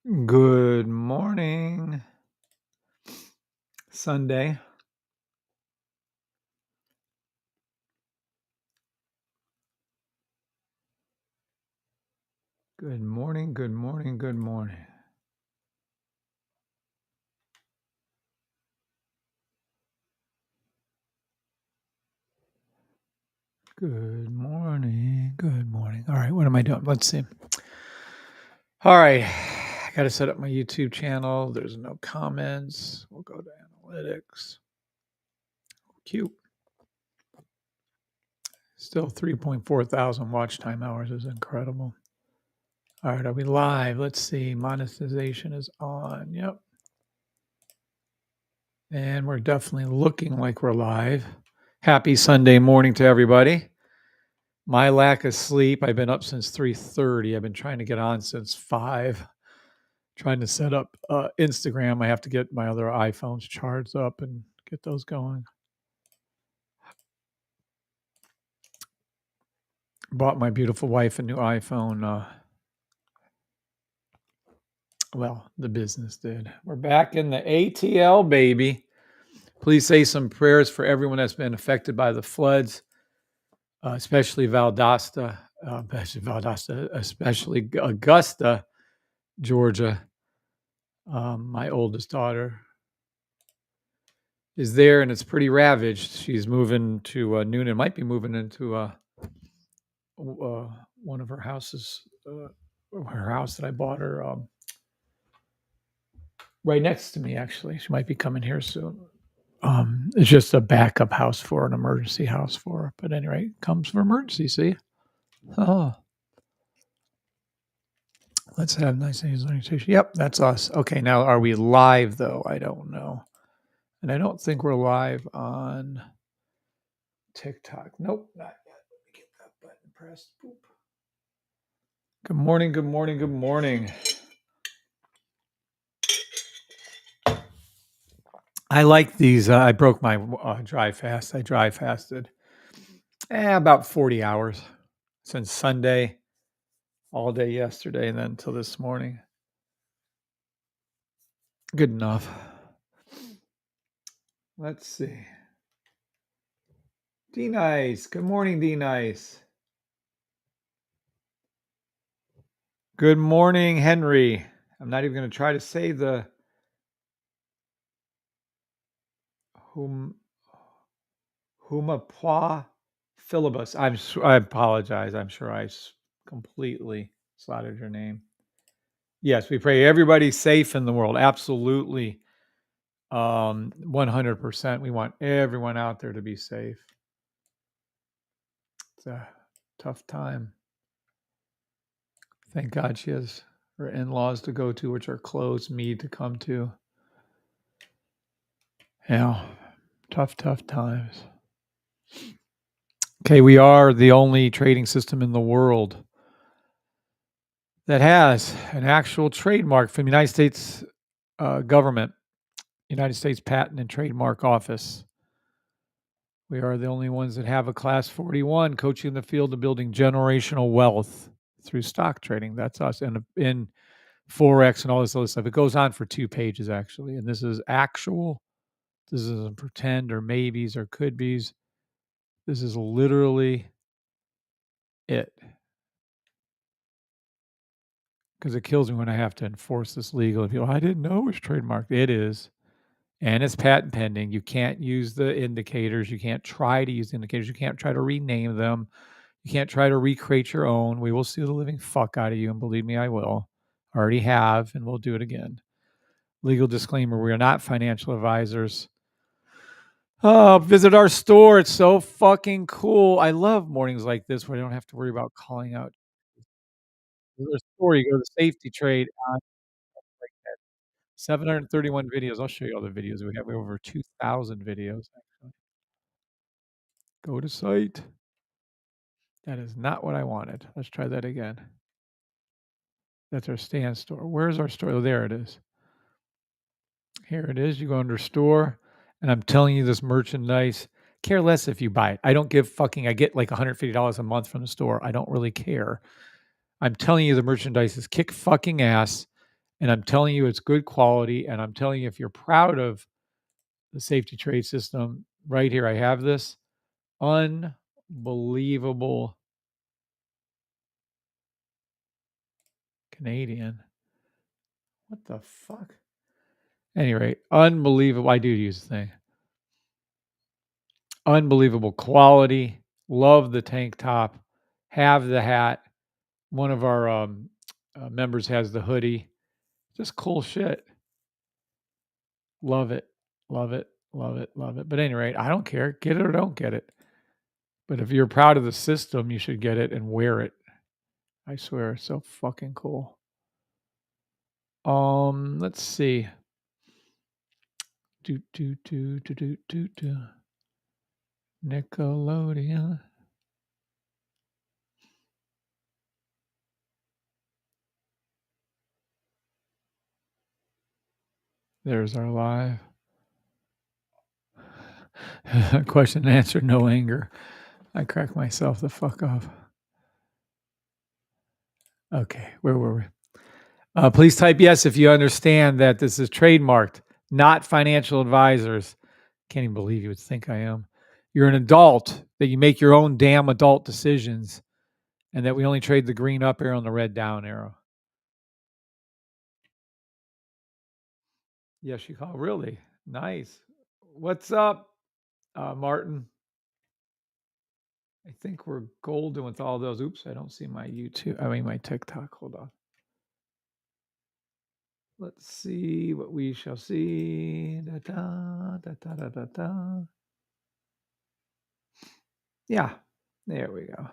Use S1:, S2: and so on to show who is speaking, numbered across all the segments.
S1: Good morning. Sunday. Good morning. Good morning. Good morning. Good morning. Good morning. All right. What am I doing? Let's see. All right. I got to set up my YouTube channel. There's no comments. We'll go to analytics. Cute. Still 3.4 thousand watch time hours is incredible. All right. Are we live? Let's see. Monetization is on. Yep. And we're definitely looking like we're live. Happy Sunday morning to everybody. My lack of sleep, I've been up since 3:30. I've been trying to get on since 5, trying to set up Instagram. I have to get my other iPhones charged up and get those going. Bought my beautiful wife a new iPhone. Well, the business did. We're back in the ATL, baby. Please say some prayers for everyone that's been affected by the floods, especially Valdosta, especially Augusta, Georgia. My oldest daughter is there, and it's pretty ravaged. She's moving to Noonan. Might be moving into one of her houses, her house that I bought her right next to me. Actually, she might be coming here soon. It's just a backup house for an emergency house for her. But anyway, comes for emergency. See, oh, let's have nice things. Yep, that's us. Okay, now are we live though? I don't know, and I don't think we're live on TikTok. Nope, not yet. Let me get that button pressed. Boop. Good morning, good morning, good morning. I like these. I broke my dry fast. I dry fasted about 40 hours since Sunday, all day yesterday, and then until this morning. Good enough. Let's see. D Nice. Good morning, D Nice. Good morning, Henry. I'm not even going to try to say the Humapwa Philibus. I apologize. I'm sure I completely slaughtered your name. Yes, we pray everybody's safe in the world. Absolutely. 100%. We want everyone out there to be safe. It's a tough time. Thank God she has her in-laws to go to, which are closed, me to come to. Yeah, tough times. Okay, we are the only trading system in the world that has an actual trademark from the United States government, United States Patent and Trademark Office. We are the only ones that have a Class 41 coaching in the field of building generational wealth through stock trading. That's us. And in Forex and all this other stuff. It goes on for 2 pages, actually. And this is actual. This isn't pretend or maybes or could be's. This is literally it. Because it kills me when I have to enforce this legally. People, I didn't know it was trademarked. It is. And it's patent pending. You can't use the indicators. You can't try to use the indicators. You can't try to rename them. You can't try to recreate your own. We will sue the living fuck out of you. And believe me, I will. I already have, and we'll do it again. Legal disclaimer, we are not financial advisors. Oh, visit our store. It's so fucking cool. I love mornings like this where I don't have to worry about calling out. There's a store, you go to the safety trade on like that. 731 videos. I'll show you all the videos we have. We have over 2,000 videos, actually. Go to site. That is not what I wanted. Let's try that again. That's our stand store. Where's our store? Oh, there it is. Here it is. You go under store, and I'm telling you this merchandise. Care less if you buy it. I don't give fucking. I get like $150 a month from the store. I don't really care. I'm telling you, the merchandise is kick fucking ass. And I'm telling you, it's good quality. And I'm telling you, if you're proud of the safety trade system, right here, I have this unbelievable Canadian. What the fuck? Anyway, unbelievable. I do use the thing. Unbelievable quality. Love the tank top. Have the hat. One of our members has the hoodie. Just cool shit. Love it. Love it. Love it. Love it. But at any rate, I don't care. Get it or don't get it. But if you're proud of the system, you should get it and wear it. I swear, it's so fucking cool. Let's see. Do. Nickelodeon. There's our live. Question and answer, no anger. I crack myself the fuck up. Okay, where were we? Please type yes if you understand that this is trademarked, not financial advisors. Can't even believe you would think I am. You're an adult, that you make your own damn adult decisions, and that we only trade the green up arrow and the red down arrow. Yes, you call. Really? Nice. What's up, Martin? I think we're golden with all those. Oops, I don't see my YouTube. I mean, my TikTok. Hold on. Let's see what we shall see. Da, da, da, da, da, da, da. Yeah, there we go.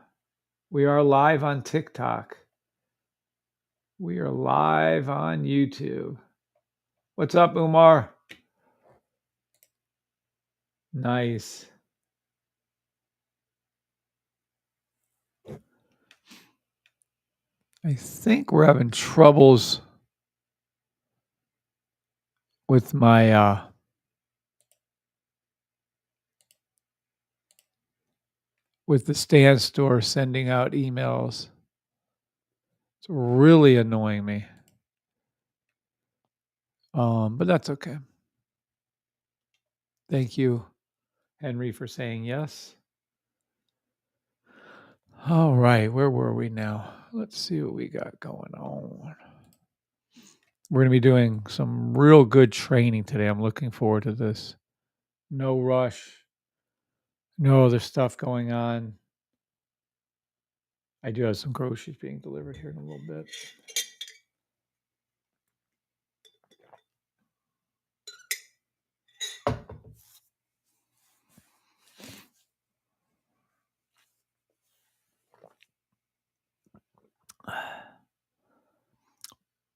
S1: We are live on TikTok. We are live on YouTube. What's up, Umar? Nice. I think we're having troubles with my with the Stan Store sending out emails. It's really annoying me. But that's okay. Thank you, Henry, for saying yes. All right, where were we now? Let's see what we got going on. We're going to be doing some real good training today. I'm looking forward to this. No rush. No other stuff going on. I do have some groceries being delivered here in a little bit.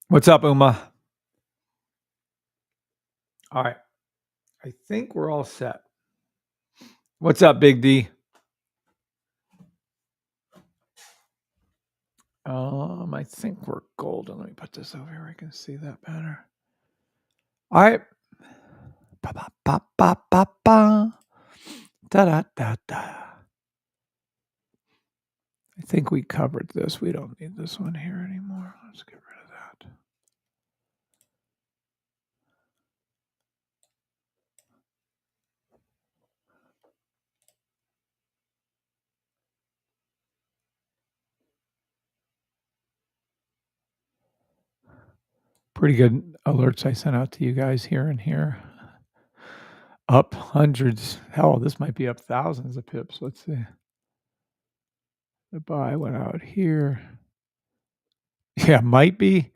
S1: What's up, Uma? All right. I think we're all set. What's up, Big D? I think we're golden. Let me put this over here. I can see that better. All right. Ba ba ba ba ba ba. Da da da da. I think we covered this. We don't need this one here anymore. Let's get rid of that. Pretty good alerts I sent out to you guys here and here. Up hundreds. Hell, this might be up thousands of pips. Let's see. The buy went out here. Yeah, might be.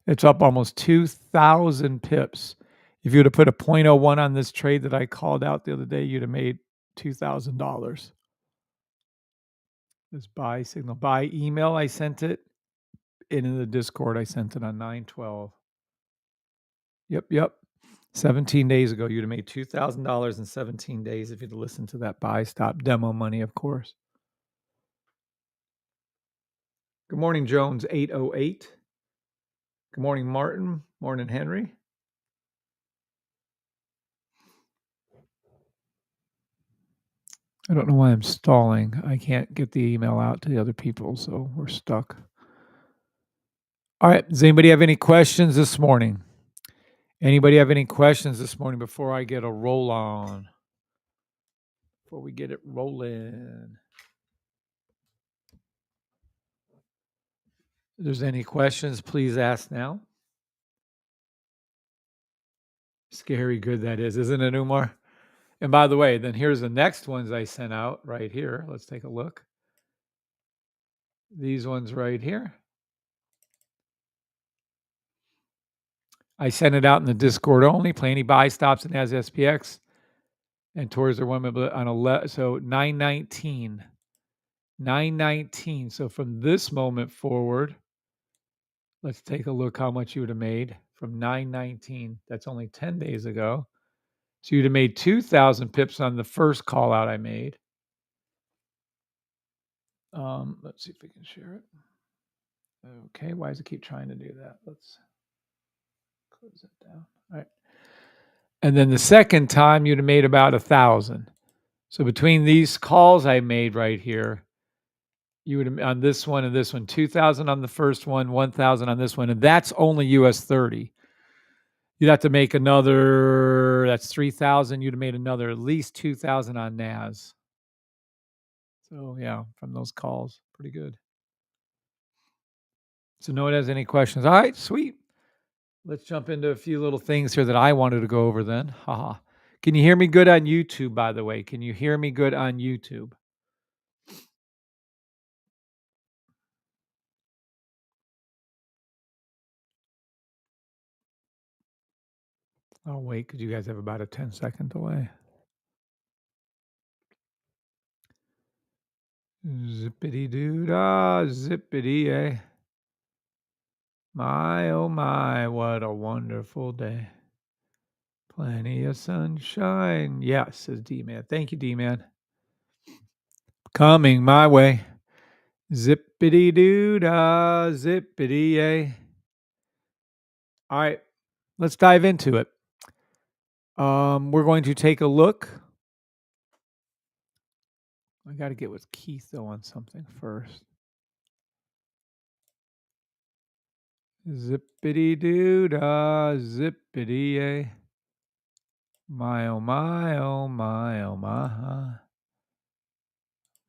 S1: It's up almost 2,000 pips. If you would have put a 0.01 on this trade that I called out the other day, you'd have made $2,000. This buy signal. By email, I sent it. And in the Discord, I sent it on 9/12. Yep. 17 days ago, you'd have made $2,000 in 17 days if you'd listened to that buy stop demo money, of course. Good morning, Jones 808. Good morning, Martin. Morning, Henry. I don't know why I'm stalling. I can't get the email out to the other people, so we're stuck. All right. Does anybody have any questions this morning? Anybody have any questions this morning before I get a roll on? Before we get it rolling? If there's any questions, please ask now. Scary good that is, isn't it, Umar? And by the way, then here's the next ones I sent out right here. Let's take a look. These ones right here. I sent it out in the Discord only. Play any buy stops and has SPX and towards the one on 11. So 919. 919. So from this moment forward, let's take a look how much you would have made from 919. That's only 10 days ago. So you'd have made 2,000 pips on the first call out I made. Let's see if we can share it. Okay, why does it keep trying to do that? Let's close it down. All right. And then the second time you'd have made about 1,000. So between these calls I made right here, you would have on this one and this one, 2,000 on the first one, 1,000 on this one, and that's only US 30. You'd have to make another, that's 3,000. You'd have made another at least 2,000 on NAS. So yeah, from those calls, pretty good. So no one has any questions. All right, sweet. Let's jump into a few little things here that I wanted to go over then. Haha. Can you hear me good on YouTube, by the way? Can you hear me good on YouTube? I'll wait because you guys have about a 10-second delay. Zippity doo dah, zippity eh. My oh my, what a wonderful day. Plenty of sunshine. Yes, says D-Man. Thank you, D-Man. Coming my way. Zippity doo dah, zippity eh. All right, let's dive into it. We're going to take a look. I got to get with Keith though on something first. Zippity doo dah, zippity eh. My oh my oh my oh my.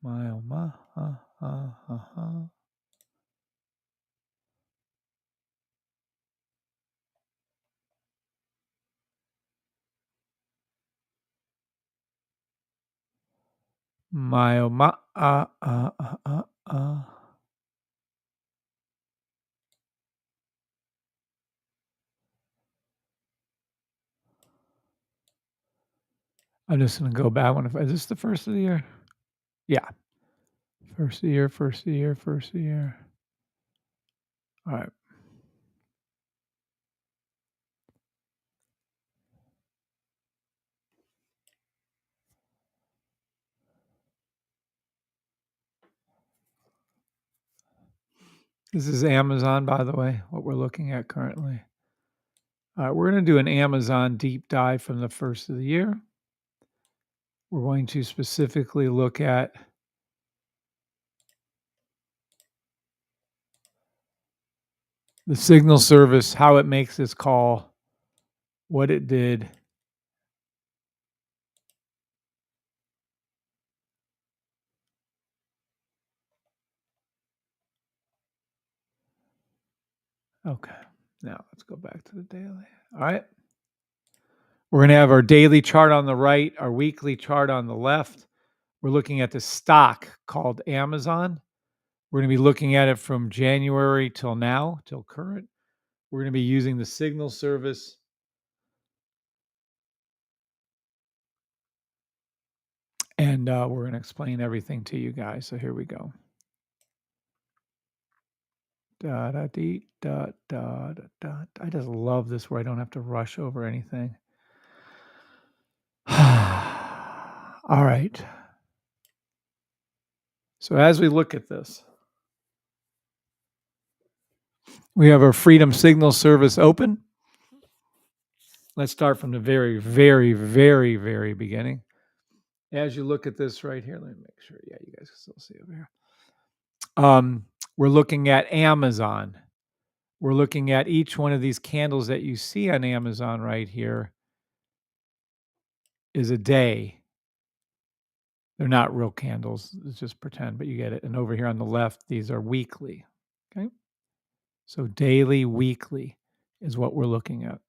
S1: My oh my ha ha ha ha. My oh my I'm just gonna go back one. Is this the first of the year? Yeah. First of the year, first of the year, first of the year. All right. This is Amazon, by the way, what we're looking at currently. All right, we're going to do an Amazon deep dive from the first of the year. We're going to specifically look at the signal service, how it makes this call, what it did. Okay, now let's go back to the daily. All right. We're going to have our daily chart on the right, our weekly chart on the left. We're looking at the stock called Amazon. We're going to be looking at it from January till now, till current. We're going to be using the signal service. And we're going to explain everything to you guys. So here we go. Da, da, dee, da, da, da, da. I just love this where I don't have to rush over anything. All right. So as we look at this, we have our Freedom Signal Service open. Let's start from the very, very, very, very beginning. As you look at this right here, let me make sure. Yeah, you guys can still see over here. We're looking at Amazon. we're looking at each one of these candles that you see on Amazon right here is a day. They're not real candles, it's just pretend, but you get it. And over here on the left, these are weekly. Okay. So daily, weekly is what we're looking at.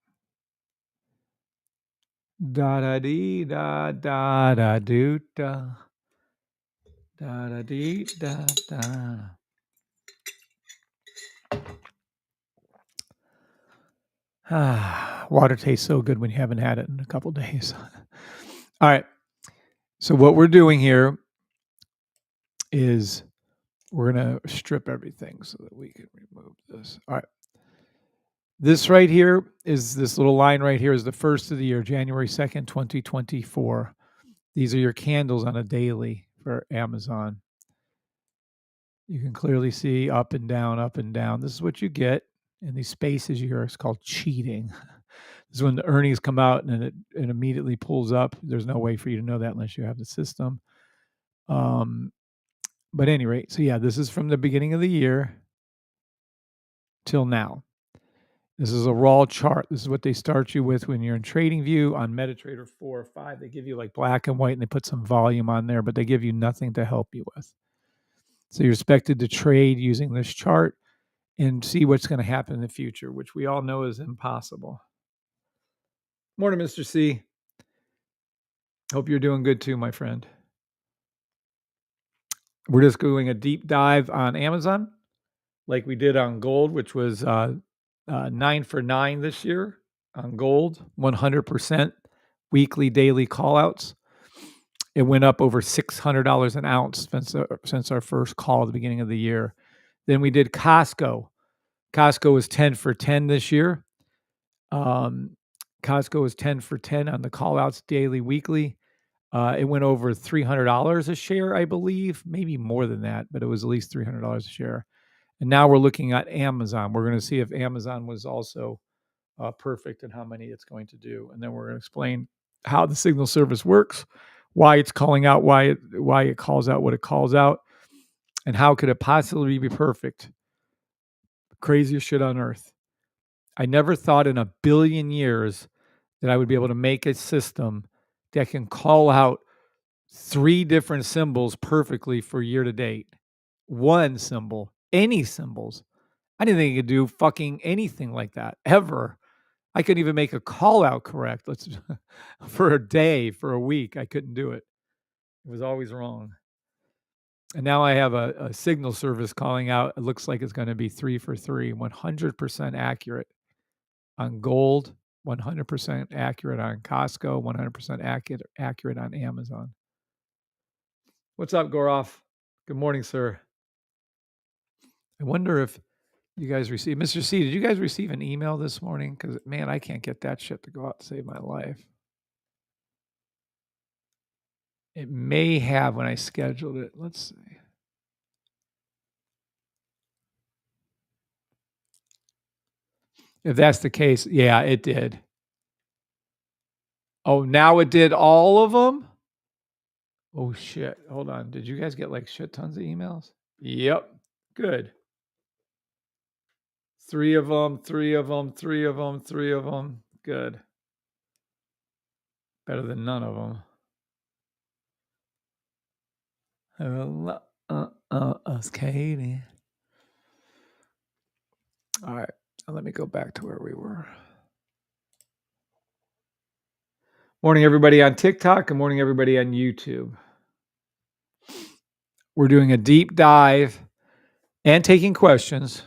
S1: Da da dee da da da doo da da da dee da da. Water tastes so good when you haven't had it in a couple days. All right. So what we're doing here is we're going to strip everything so that we can remove this. All right. This right here is this little line right here is the first of the year, January 2nd, 2024. These are your candles on a daily for Amazon. You can clearly see up and down, up and down. This is what you get in these spaces here. It's called cheating. This is when the earnings come out and it immediately pulls up. There's no way for you to know that unless you have the system. But at any rate, so yeah, this is from the beginning of the year till now. This is a raw chart. This is what they start you with when you're in TradingView on MetaTrader 4 or 5. They give you like black and white and they put some volume on there, but they give you nothing to help you with. So you're expected to trade using this chart and see what's going to happen in the future, which we all know is impossible. Morning, Mr. C. Hope you're doing good too, my friend. We're just doing a deep dive on Amazon like we did on gold, which was 9 for 9 this year on gold, 100% weekly, daily callouts. It went up over $600 an ounce since our first call at the beginning of the year. Then we did Costco. Costco was 10 for 10 this year. Costco was 10 for 10 on the callouts daily, weekly. It went over $300 a share, I believe, maybe more than that, but it was at least $300 a share. And now we're looking at Amazon. We're going to see if Amazon was also perfect and how many it's going to do. And then we're going to explain how the signal service works, why it's calling out, why it calls out what it calls out, and how could it possibly be perfect. Craziest shit on earth. I never thought in a billion years that I would be able to make a system that can call out 3 different symbols perfectly for year to date. One symbol, any symbols. I didn't think it could do fucking anything like that ever. I couldn't even make a call out correct. Let's for a day, for a week, I couldn't do it. It was always wrong. And now I have a signal service calling out. It looks like it's going to be 3 for 3, 100% accurate on gold, 100% accurate on Costco, 100% accurate on Amazon. What's up, Goroff? Good morning, sir. I wonder if you guys received, Mr. C, did you guys receive an email this morning? Because, man, I can't get that shit to go out to save my life. It may have when I scheduled it. Let's see. If that's the case, yeah, it did. Oh, now it did all of them? Oh, shit. Hold on. Did you guys get like shit tons of emails? Yep. Good. 3 of them, 3 of them, 3 of them, 3 of them. Good. Better than none of them. Katie. All right. Let me go back to where we were. Morning, everybody on TikTok. Good morning, everybody on YouTube. We're doing a deep dive and taking questions.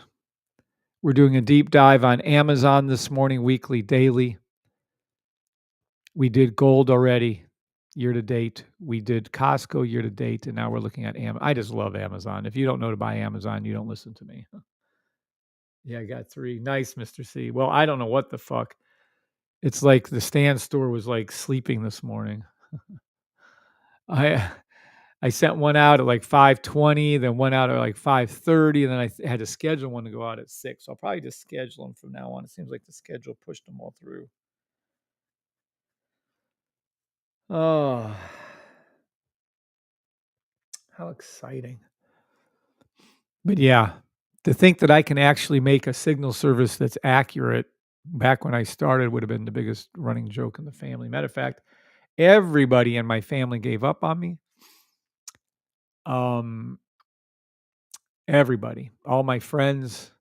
S1: We're doing a deep dive on Amazon this morning, weekly, daily. We did gold already, year to date. We did Costco year to date, and now we're looking at Amazon. I just love Amazon. If you don't know to buy Amazon, you don't listen to me. Yeah, I got 3. Nice, Mr. C. Well, I don't know what the fuck. It's like the Stan store was like sleeping this morning. I sent one out at like 5:20, then one out at like 5:30, and then I had to schedule one to go out at 6. So I'll probably just schedule them from now on. It seems like the schedule pushed them all through. Oh, how exciting. But yeah, To think that I can actually make a signal service that's accurate back when I started would have been the biggest running joke in the family. Matter of fact, everybody in my family gave up on me. Um, Everybody, all my friends,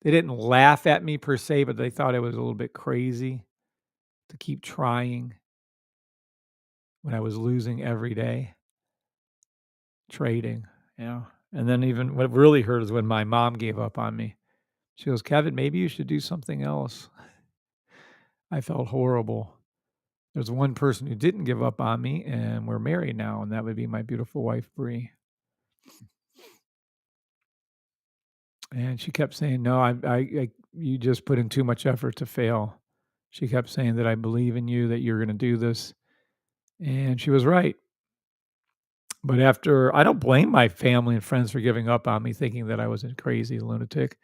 S1: they didn't laugh at me per se, but they thought I was a little bit crazy to keep trying when I was losing every day trading. Yeah. And then even what really hurt is when my mom gave up on me. She goes, Kevin, maybe you should do something else. I felt horrible. There's one person who didn't give up on me, and we're married now, and that would be my beautiful wife, Bree. And she kept saying, "No, you just put in too much effort to fail." She kept saying that I believe in you, that you're going to do this, and she was right. But after, I don't blame my family and friends for giving up on me, thinking that I was a crazy lunatic.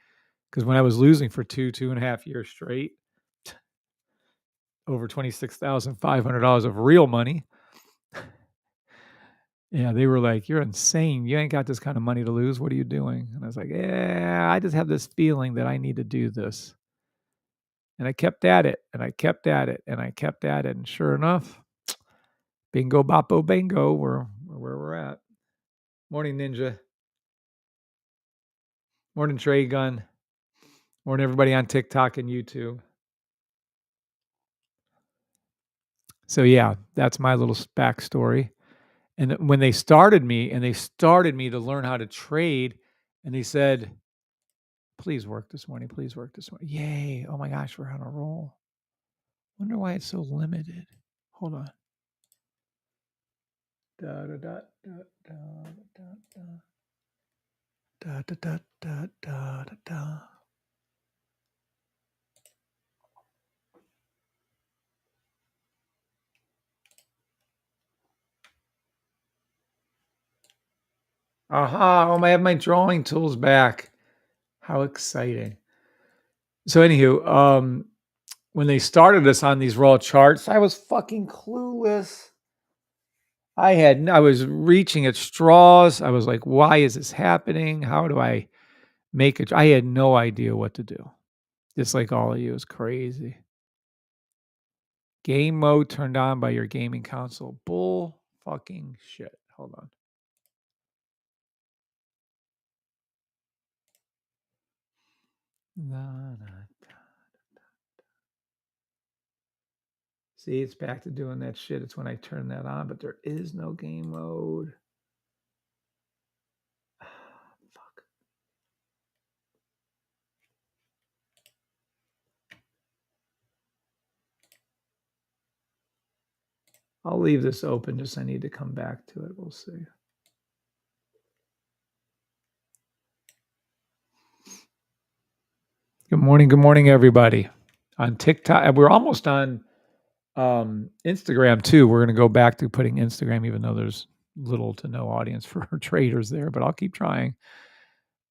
S1: Because when I was losing for 2.5 years straight, over $26,500 of real money, yeah, they were like, "You're insane. You ain't got this kind of money to lose. What are you doing?" And I was like, "Yeah, I just have this feeling that I need to do this." And I kept at it, and I kept at it, and I kept at it, and sure enough, bingo boppo bango, we're where we're at. Morning, Ninja. Morning, Trey Gun. Morning, everybody on TikTok and YouTube. So yeah, that's my little backstory. And when they started me, to learn how to trade, and they said, "Please work this morning. Please work this morning." Yay! Oh my gosh, we're on a roll. Wonder why it's so limited. Hold on. Da da da da da da da da da da da da da. Aha! Oh, I have my drawing tools back. How exciting! So, anywho, when they started us on these raw charts, I was fucking clueless. I was reaching at straws. I was like, "Why is this happening? How do I make it?" I had no idea what to do. Just like all of you, is crazy. Game mode turned on by your gaming console. Bull fucking shit. Hold on. No, no. See, it's back to doing that shit. It's when I turn that on, but there is no game mode. Fuck. I'll leave this open, just I need to come back to it. We'll see. Good morning, everybody. On TikTok, we're almost on Instagram too. We're going to go back to putting Instagram, even though there's little to no audience for traders there, but I'll keep trying.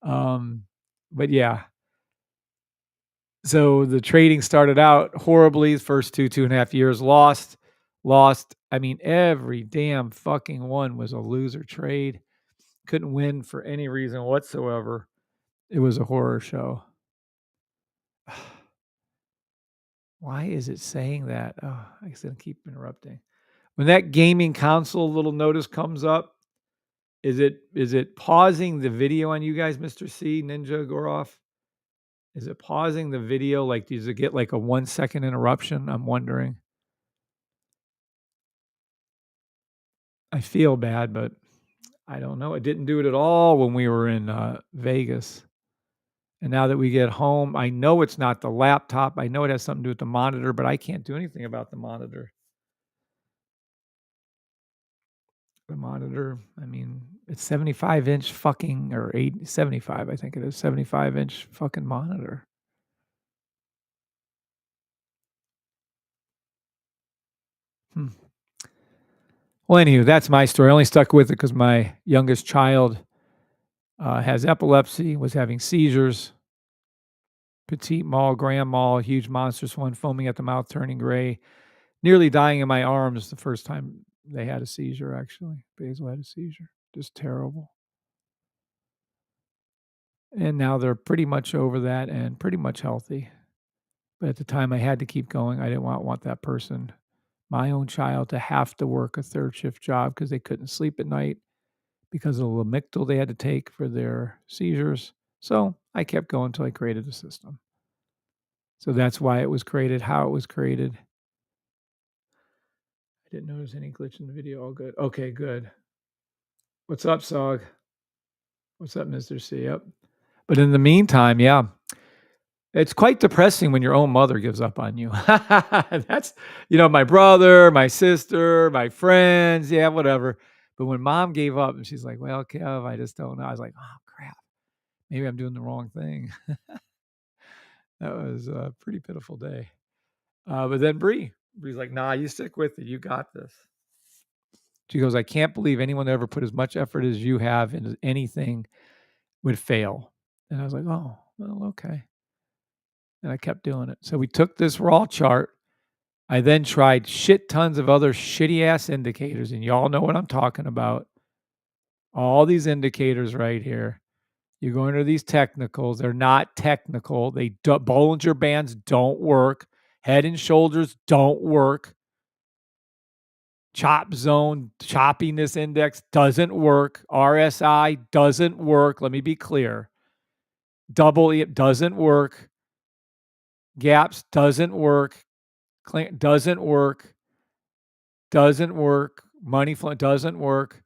S1: But yeah, so the trading started out horribly. The first 2.5 years, lost. I mean, every damn fucking one was a loser trade. Couldn't win for any reason whatsoever. It was a horror show. Why is it saying that? Oh, I guess I keep interrupting. When that gaming console little notice comes up, is it pausing the video on you guys, Mr. C, Ninja, Goroff? Is it pausing the video? Like, does it get like a 1 second interruption? I'm wondering. I feel bad, but I don't know. It didn't do it at all when we were in Vegas. And now that we get home, I know it's not the laptop. I know it has something to do with the monitor, but I can't do anything about the monitor. The monitor, I mean, it's 75-inch fucking, or 75, I think it is, 75-inch fucking monitor. Hmm. Well, anywho, that's my story. I only stuck with it because my youngest child has epilepsy, was having seizures, petite maul, grand maul, huge monstrous one, foaming at the mouth, turning gray, nearly dying in my arms the first time they had a seizure, actually. Basil had a seizure. Just terrible. And now they're pretty much over that and pretty much healthy. But at the time, I had to keep going. I didn't want that person, my own child, to have to work a third shift job because they couldn't sleep at night because of the Lamictal they had to take for their seizures. So I kept going until I created a system. So that's why it was created, how it was created. I didn't notice any glitch in the video. All good. Okay, good. What's up, Sog? What's up, Mr. C? Yep. But in the meantime, yeah, it's quite depressing when your own mother gives up on you. That's, my brother, my sister, my friends, yeah, whatever. But when mom gave up and she's like, well, Kev, I just don't know. I was like, oh, crap. Maybe I'm doing the wrong thing. That was a pretty pitiful day. But then Bree's like, nah, you stick with it. You got this. She goes, I can't believe anyone that ever put as much effort as you have into anything would fail. And I was like, oh, well, okay. And I kept doing it. So we took this raw chart. I then tried shit tons of other shitty ass indicators, and y'all know what I'm talking about. All these indicators right here. You go into these technicals, they're not technical. Bollinger Bands don't work. Head and Shoulders don't work. Chop zone, choppiness index doesn't work. RSI doesn't work. Let me be clear. Double E doesn't work. Gaps doesn't work. Doesn't work. Doesn't work. Money flow doesn't work.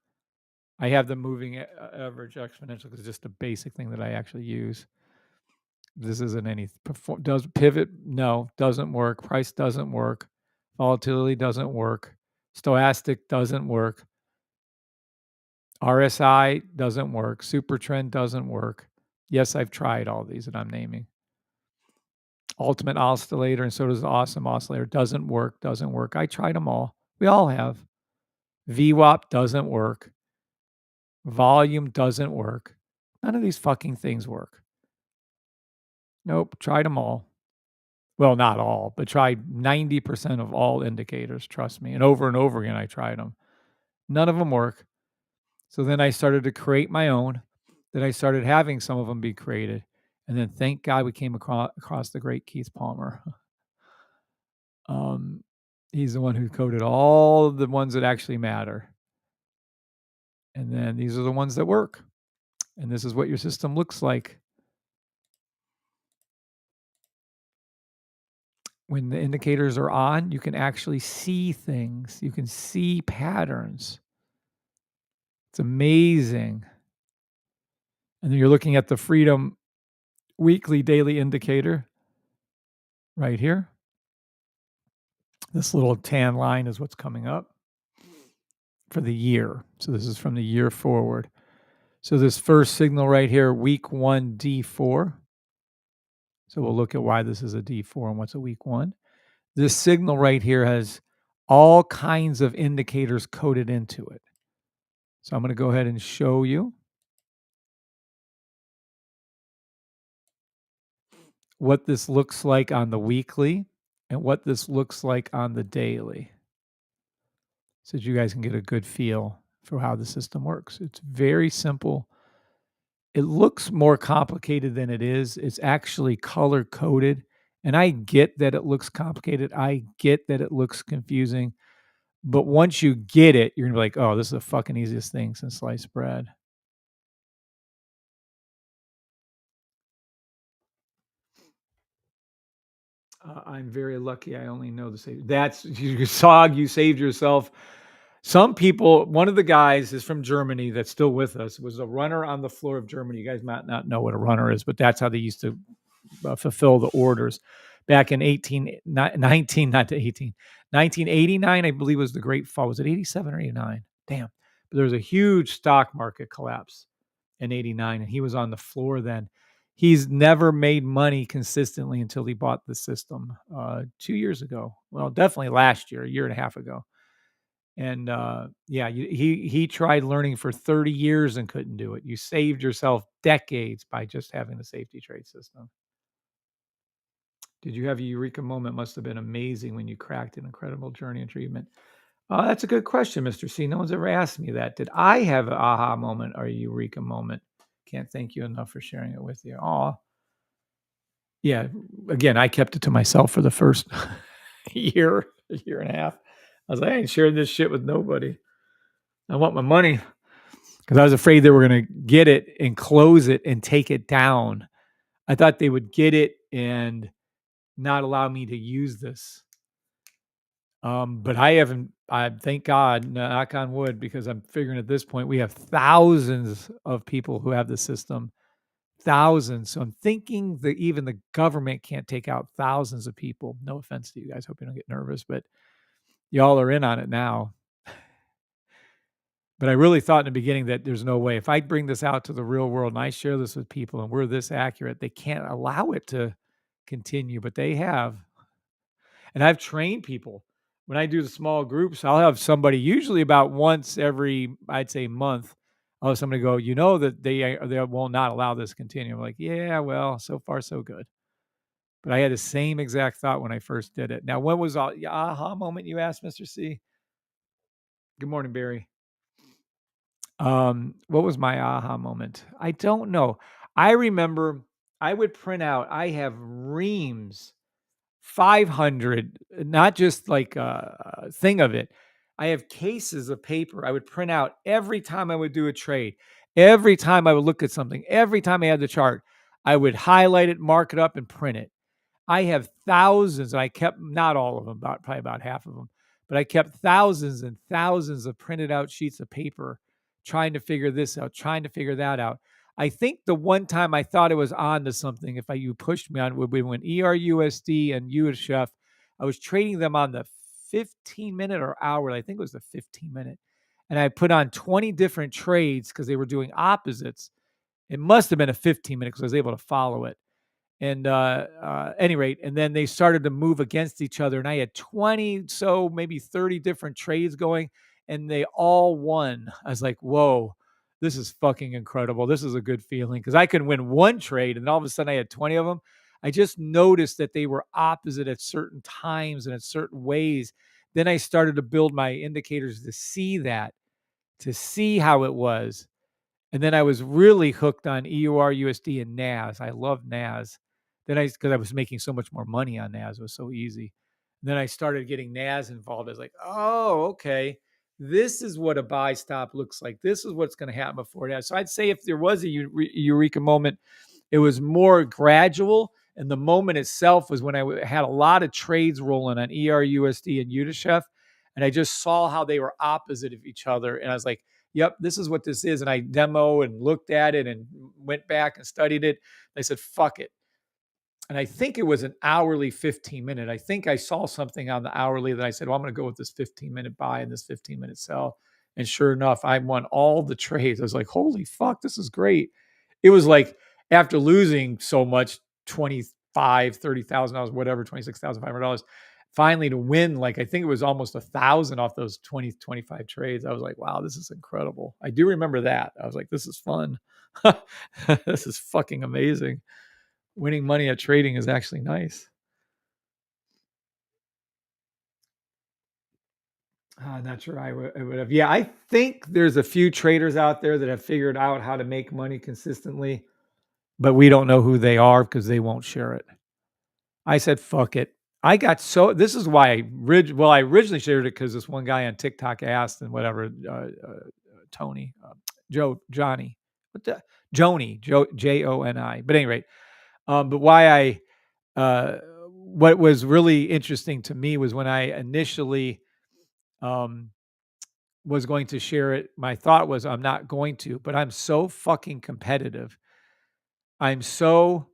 S1: I have the moving average exponential because it's just a basic thing that I actually use. This isn't any does pivot. No, doesn't work. Price doesn't work. Volatility doesn't work. Stochastic doesn't work. RSI doesn't work. Super trend doesn't work. Yes, I've tried all these that I'm naming. Ultimate oscillator, and so does the awesome oscillator. Doesn't work. Doesn't work. I tried them all. We all have. VWAP doesn't work. Volume doesn't work. None of these fucking things work. Nope. Tried them all. Well, not all, but tried 90% of all indicators. Trust me. And over again, I tried them. None of them work. So then I started to create my own. Then I started having some of them be created. And then thank God we came across the great Keith Palmer. He's the one who coded all of the ones that actually matter. And then these are the ones that work. And this is what your system looks like. When the indicators are on, you can actually see things. You can see patterns. It's amazing. And then you're looking at the Freedom weekly daily indicator right here. This little tan line is what's coming up for the year. So this is from the year forward. So this first signal right here, week 1 D4. So we'll look at why this is a D4 and what's a week 1. This signal right here has all kinds of indicators coded into it. So I'm going to go ahead and show you what this looks like on the weekly and what this looks like on the daily, so that you guys can get a good feel for how the system works. It's very simple. It looks more complicated than it is. It's actually color coded. And I get that it looks complicated. I get that it looks confusing. But once you get it, you're going to be like, oh, this is the fucking easiest thing since sliced bread. I'm very lucky. I only know the same. That's you Sog. You saved yourself. Some people. One of the guys is from Germany. That's still with us. Was a runner on the floor of Germany. You guys might not know what a runner is, but that's how they used to fulfill the orders. Back in 1989, I believe was the Great Fall. Was it 87 or 89? Damn. But there was a huge stock market collapse in 89, and he was on the floor then. He's never made money consistently until he bought the system 2 years ago. Well, definitely last year, a year and a half ago. And he tried learning for 30 years and couldn't do it. You saved yourself decades by just having the safety trade system. Did you have a eureka moment? Must have been amazing when you cracked an incredible journey and treatment. That's a good question, Mr. C. No one's ever asked me that. Did I have an aha moment or a eureka moment? Can't thank you enough for sharing it with you. Aw. Yeah, again, I kept it to myself for the first year and a half. I was like, "I ain't sharing this shit with nobody. I want my money," because I was afraid they were gonna get it and close it and take it down. I thought they would get it and not allow me to use this. But I haven't I thank God, knock on wood, because I'm figuring at this point we have thousands of people who have the system. Thousands. So I'm thinking that even the government can't take out thousands of people. No offense to you guys. Hope you don't get nervous, but y'all are in on it now. But I really thought in the beginning that there's no way. If I bring this out to the real world and I share this with people and we're this accurate, they can't allow it to continue, but they have. And I've trained people. When I do the small groups, I'll have somebody usually about once every, I'd say, month. I'll have somebody go, you know that they will not allow this to continue. I'm like, yeah, well, so far so good. But I had the same exact thought when I first did it. Now, when was the aha moment you asked, Mr. C? Good morning, Barry. What was my aha moment? I don't know. I remember I would print out, I have reams, 500, not just like a thing of it. I have cases of paper I would print out every time I would do a trade, every time I would look at something, every time I had the chart. I would highlight it, mark it up, and print it. I have thousands, and I kept not all of them, probably about half of them, but I kept thousands and thousands of printed out sheets of paper trying to figure this out, trying to figure that out. I think the one time I thought it was on to something, if you pushed me on, would be when ERUSD and USHF, I was trading them on the 15-minute or hour. I think it was the 15-minute. And I put on 20 different trades because they were doing opposites. It must have been a 15-minute because I was able to follow it. And any rate, and then they started to move against each other, and I had 20, so maybe 30 different trades going, and they all won. I was like, whoa, this is fucking incredible. This is a good feeling because I could win one trade, and all of a sudden I had 20 of them. I just noticed that they were opposite at certain times and in certain ways. Then I started to build my indicators to see that, to see how it was. And then I was really hooked on EUR, USD, and NAS. I love NAS. Then because I was making so much more money on NAS, it was so easy. And then I started getting NAS involved. I was like, oh, okay. This is what a buy stop looks like. This is what's going to happen before that. So I'd say if there was a eureka moment, it was more gradual. And the moment itself was when I had a lot of trades rolling on ERUSD and UDSHF. And I just saw how they were opposite of each other. And I was like, yep, this is what this is. And I demo and looked at it and went back and studied it. I said, fuck it. And I think it was an hourly 15-minute. I think I saw something on the hourly that I said, well, I'm going to go with this 15-minute buy and this 15-minute sell. And sure enough, I won all the trades. I was like, holy fuck, this is great. It was like after losing so much, 25, $30,000, whatever, $26,500, finally to win, like I think it was almost 1,000 off those 20, 25 trades. I was like, wow, this is incredible. I do remember that. I was like, this is fun. This is fucking amazing. Winning money at trading is actually nice. Not sure I would have. Yeah, I think there's a few traders out there that have figured out how to make money consistently, but we don't know who they are because they won't share it. I said, fuck it. I got so, this is why I originally shared it because this one guy on TikTok asked and whatever, Tony, Johnny, what the, Joni, Joni. But anyway, but why what was really interesting to me was when I initially um, was going to share it, my thought was I'm not going to, but I'm so fucking competitive. I'm so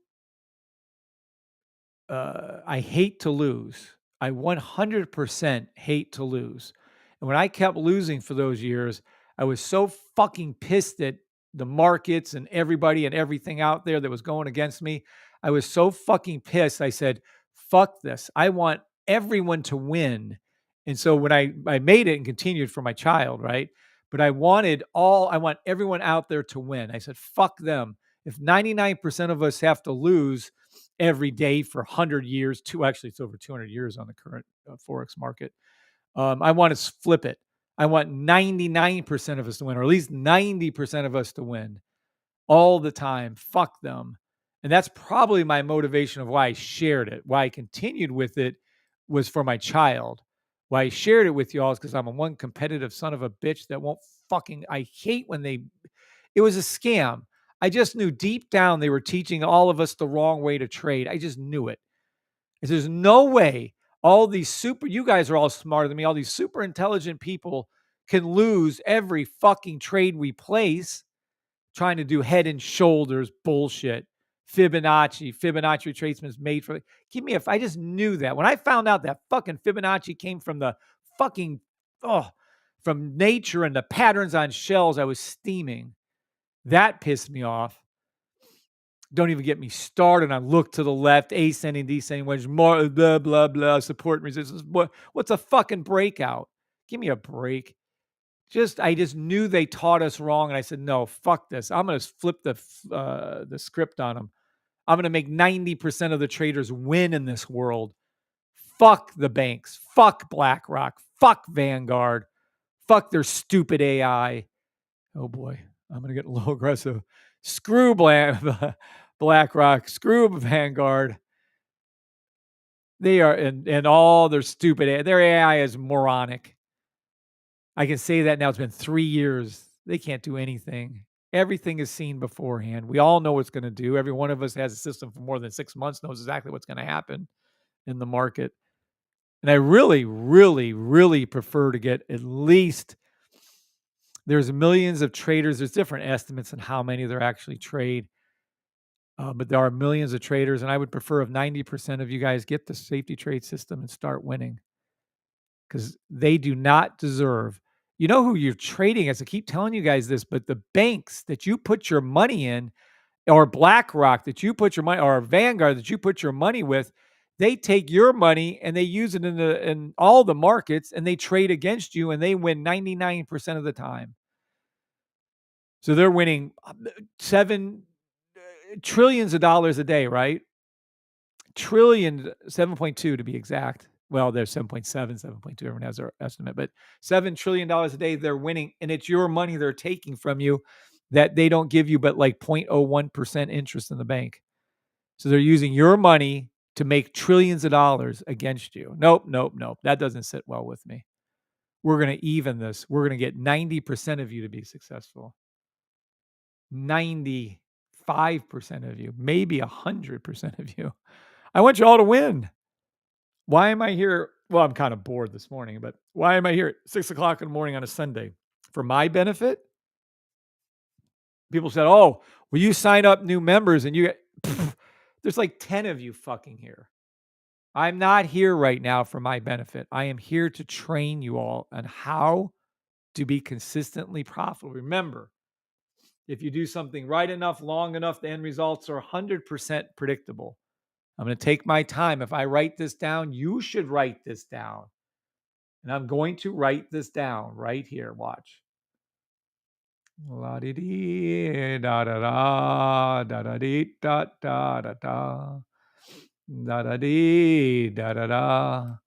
S1: I hate to lose. I 100% hate to lose. And when I kept losing for those years, I was so fucking pissed at the markets and everybody and everything out there that was going against me. I was so fucking pissed. I said, fuck this. I want everyone to win. And so when I made it and continued for my child, right? But I want everyone out there to win. I said, fuck them. If 99% of us have to lose, every day for 100 years, actually it's over 200 years on the current forex market. I want to flip it. I want 99% of us to win, or at least 90% of us to win. all the time. Fuck them. And that's probably my motivation of why I shared it. Why I continued with it was for my child. Why I shared it with y'all is because I'm a one competitive son of a bitch that won't fucking. I hate when they. It was a scam. I just knew deep down they were teaching all of us the wrong way to trade. I just knew it. There's no way all these super. You guys are all smarter than me. All these super intelligent people can lose every fucking trade we place trying to do head and shoulders bullshit. Fibonacci retracement is made for. Give me if I just knew that. When I found out that fucking Fibonacci came from the fucking oh from nature and the patterns on shells, I was steaming. That pissed me off. Don't even get me started on look to the left, ascending, descending wedge, more blah blah blah, support and resistance. What's a fucking breakout? Give me a break. I just knew they taught us wrong, and I said, no, fuck this. I'm gonna flip the script on them. I'm gonna make 90% of the traders win in this world. Fuck the banks. Fuck BlackRock. Fuck Vanguard. Fuck their stupid AI. Oh boy, I'm gonna get a little aggressive. Screw BlackRock. Screw Vanguard. They are and all their stupid AI. Their AI is moronic. I can say that now. It's been 3 years. They can't do anything. Everything is seen beforehand. We all know what's going to do. Every one of us has a system for more than 6 months, knows exactly what's going to happen in the market. And I really, really, really prefer to get at least there's millions of traders. There's different estimates on how many there actually trade. But there are millions of traders, and I would prefer if 90% of you guys get the safety trade system and start winning because they do not deserve. You know who you're trading as I keep telling you guys this, but the banks that you put your money in, or BlackRock that you put your money, or Vanguard that you put your money with, they take your money and they use it in all the markets and they trade against you and they win 99% of the time. So they're winning seven trillions of dollars a day, right? Trillion, 7.2 to be exact. Well, there's 7.7, 7.2. Everyone has their estimate, but $7 trillion a day they're winning, and it's your money they're taking from you that they don't give you but like 0.01% interest in the bank. So they're using your money to make trillions of dollars against you. Nope, nope, nope. That doesn't sit well with me. We're going to even this. We're going to get 90% of you to be successful. 95% of you, maybe 100% of you. I want you all to win. Why am I here? Well, I'm kind of bored this morning, but why am I here at 6 o'clock in the morning on a Sunday? For my benefit? People said, oh, will you sign up new members and you get, there's like 10 of you fucking here. I'm not here right now for my benefit. I am here to train you all on how to be consistently profitable. Remember, if you do something right enough, long enough, the end results are 100% predictable. I'm going to take my time. If I write this down, you should write this down. And I'm going to write this down right here. Watch. La di di da da da da da di da da da da da da di da da da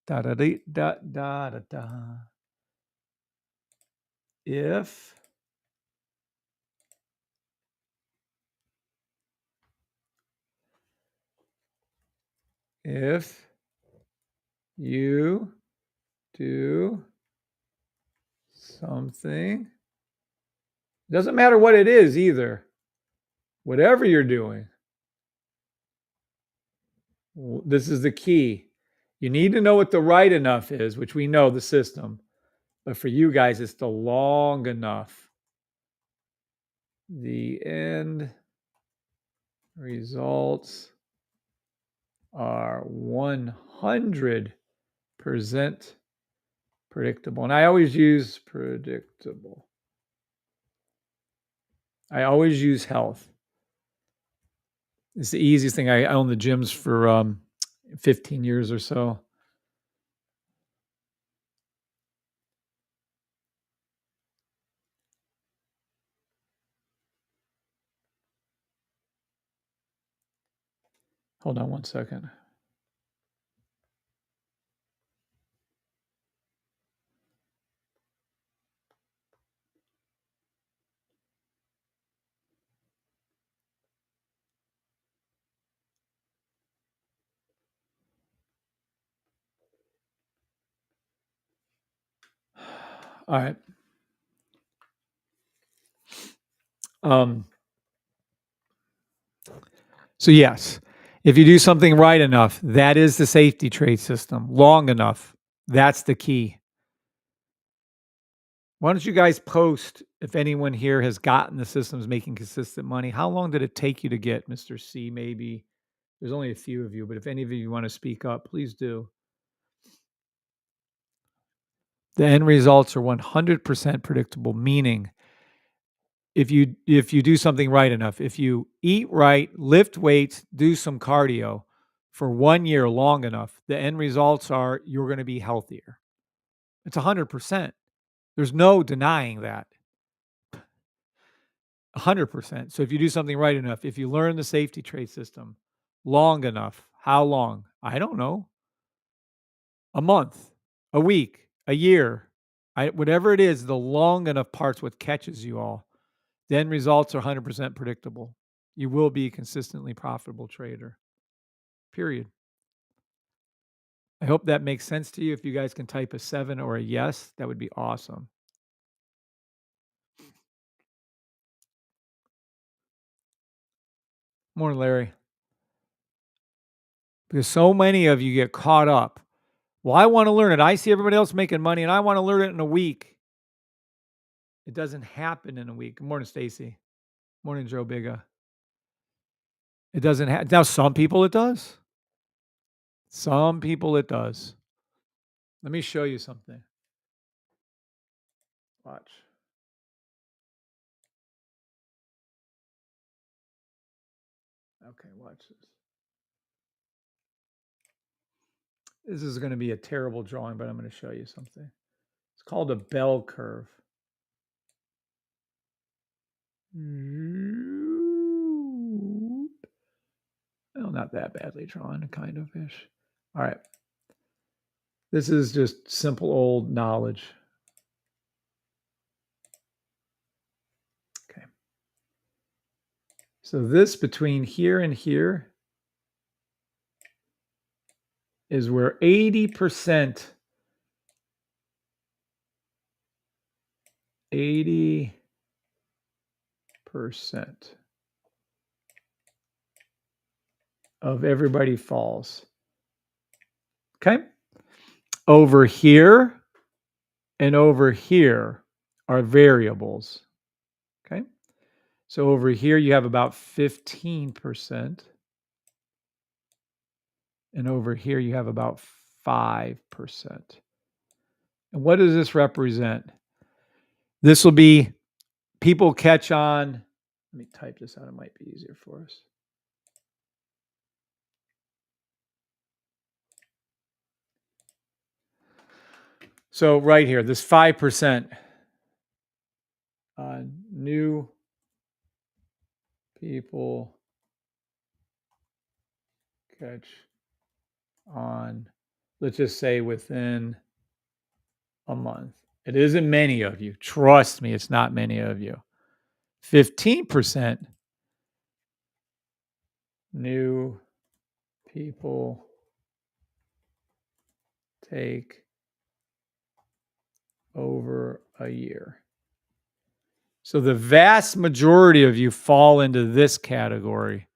S1: da da di da da da da. If you do something, doesn't matter what it is either, whatever you're doing, this is the key. You need to know what the right enough is, which we know the system. But for you guys, it's the long enough. The end results are 100% predictable. And I always use predictable. I always use health. It's the easiest thing. I own the gyms for 15 years or so. Hold on one second. All right. Um, so yes, if you do something right enough, that is the safety trade system. Long enough, that's the key. Why don't you guys post if anyone here has gotten the systems making consistent money? How long did it take you to get, Mr. C? Maybe there's only a few of you, but if any of you want to speak up, please do. The end results are 100% predictable, meaning if you do something right enough, if you eat right, lift weights, do some cardio for 1 year long enough, the end results are you're going to be healthier. It's 100%. There's no denying that. 100%. So if you do something right enough, if you learn the safety trade system long enough, how long? I don't know. A month, a week, a year, whatever it is, the long enough part's what catches you all. Then results are 100% predictable. You will be a consistently profitable trader. Period. I hope that makes sense to you. If you guys can type a 7 or a yes, that would be awesome. Morning, Larry. Because so many of you get caught up. Well, I want to learn it. I see everybody else making money and I want to learn it in a week. It doesn't happen in a week. Good morning, Stacy. Morning, Joe Biga. It doesn't happen. Now, some people it does. Some people it does. Let me show you something. Watch. Okay, watch this. This is going to be a terrible drawing, but I'm going to show you something. It's called a bell curve. Well, not that badly drawn, kind of ish. All right. This is just simple old knowledge. Okay. So this between here and here is where 80% of everybody falls. Okay. Over here and over here are variables. Okay. So over here you have about 15%. And over here you have about 5%. And what does this represent? This will be people catch on. Let me type this out. It might be easier for us. So right here, this 5%, new people catch on, let's just say within a month. It isn't many of you. Trust me, it's not many of you. 15% new people take over a year. So the vast majority of you fall into this category.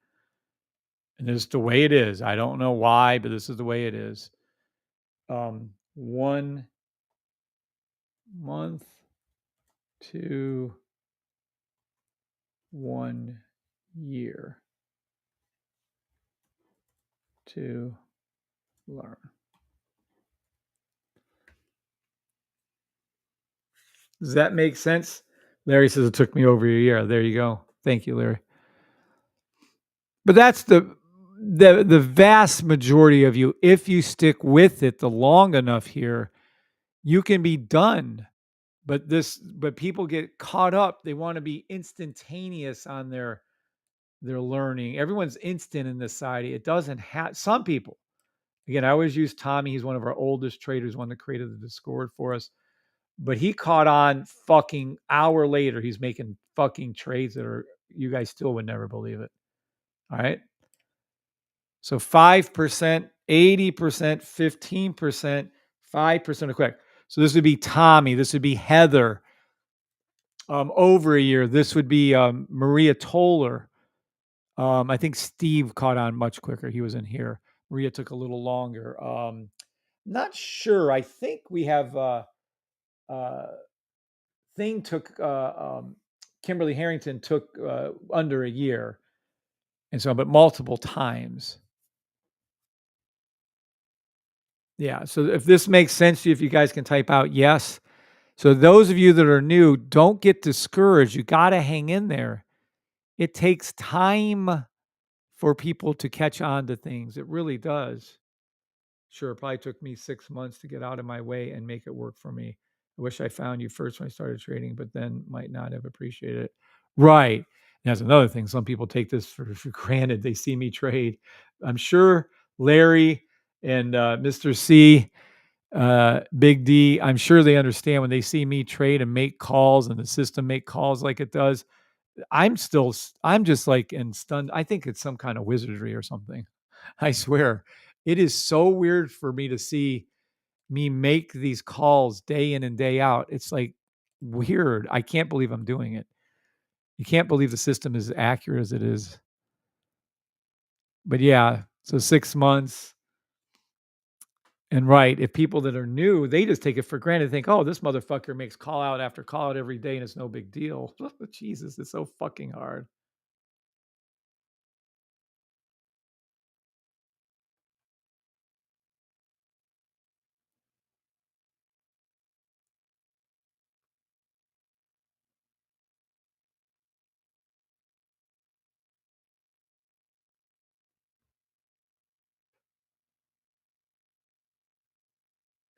S1: And this is the way it is. I don't know why, but this is the way it is. 1 month to 1 year to learn. Does that make sense? Larry says it took me over a year. There you go. Thank you, Larry. But that's the vast majority of you. If you stick with it the long enough here, you can be done. But people get caught up. They want to be instantaneous on their learning. Everyone's instant in this society. It doesn't have some people. Again, I always use Tommy. He's one of our oldest traders, one that created the Discord for us. But he caught on fucking hour later. He's making fucking trades that are, you guys still would never believe it. All right. So 5%, 80%, 15%, 5% are quick. So this would be Tommy. This would be Heather. Over a year. This would be Maria Toller. I think Steve caught on much quicker. He was in here. Maria took a little longer. Not sure. I think we have uh, thing took Kimberly Harrington took under a year, and so but multiple times. Yeah. So if this makes sense to you, if you guys can type out yes. So those of you that are new, don't get discouraged. You got to hang in there. It takes time for people to catch on to things. It really does. Sure, it probably took me 6 months to get out of my way and make it work for me. I wish I found you first when I started trading, but then might not have appreciated it. Right. That's another thing. Some people take this for granted. They see me trade. I'm sure Larry and Mr. C, Big D, I'm sure they understand when they see me trade and make calls and the system make calls like it does. I'm just like in stunned. I think it's some kind of wizardry or something. I swear. It is so weird for me to see me make these calls day in and day out. It's like weird. I can't believe I'm doing it. You can't believe the system is accurate as it is. But yeah, so 6 months. And right, if people that are new, they just take it for granted, think, oh, this motherfucker makes call out after call out every day and it's no big deal. Jesus, it's so fucking hard.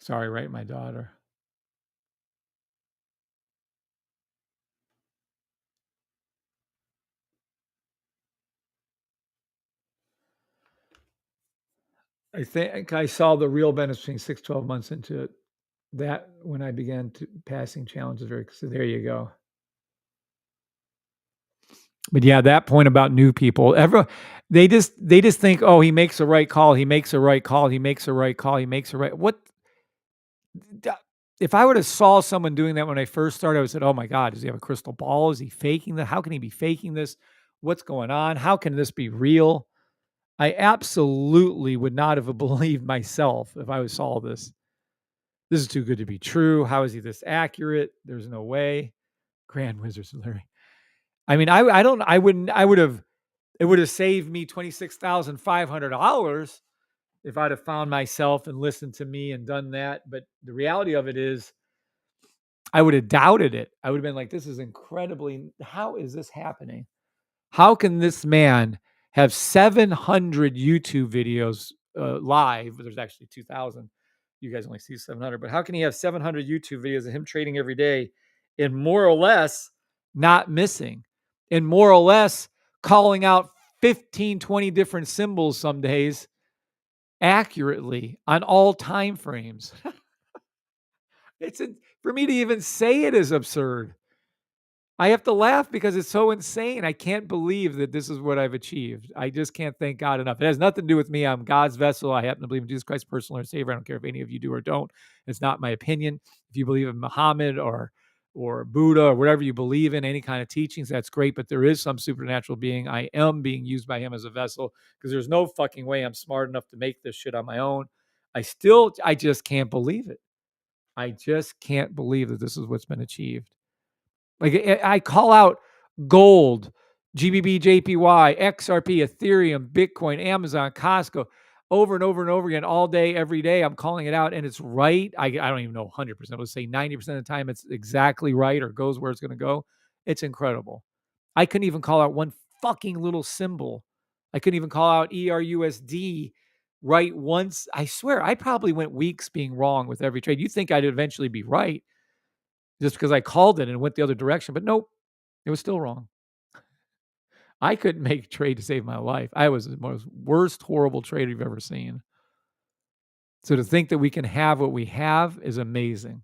S1: Sorry, right, my daughter. I think I saw the real benefits between 6, 12 months into it. That when I began to passing challenges very so there you go. But yeah, that point about new people, they just think, oh, he makes a right call, he makes a right call, he makes a right call, he makes a right. What if I would have saw someone doing that when I first started? I would have said, oh my God, does he have a crystal ball? Is he faking that? How can he be faking this? What's going on? How can this be real? I absolutely would not have believed myself if I saw this. This is too good to be true. How is he this accurate? There's no way. Grand Wizards, Larry. I mean, I don't, I wouldn't, I would have, it would have saved me $26,500 if I'd have found myself and listened to me and done that. But the reality of it is, I would have doubted it. I would have been like, this is incredibly, how is this happening? How can this man have 700 YouTube videos live? There's actually 2,000. You guys only see 700, but how can he have 700 YouTube videos of him trading every day and more or less not missing and more or less calling out 15, 20 different symbols some days accurately on all time frames? For me to even say it is absurd. I have to laugh because it's so insane. I can't believe that this is what I've achieved. I just can't thank God enough. It has nothing to do with me. I'm God's vessel. I happen to believe in Jesus Christ, personal Lord and Savior. I don't care if any of you do or don't. It's not my opinion. If you believe in Muhammad or Buddha or whatever you believe in, any kind of teachings, that's great. But there is some supernatural being. I am being used by him as a vessel because there's no fucking way I'm smart enough to make this shit on my own. I just can't believe it. I just can't believe that this is what's been achieved. Like I call out gold, GBP, JPY, XRP, Ethereum, Bitcoin, Amazon, Costco, over and over and over again, all day, every day. I'm calling it out, and it's right. I don't even know 100%. Let's say 90% of the time, it's exactly right or goes where it's going to go. It's incredible. I couldn't even call out one fucking little symbol. I couldn't even call out ERUSD right once. I swear, I probably went weeks being wrong with every trade. You'd think I'd eventually be right just because I called it and it went the other direction. But nope, it was still wrong. I couldn't make a trade to save my life. I was the most worst, horrible trader you've ever seen. So to think that we can have what we have is amazing.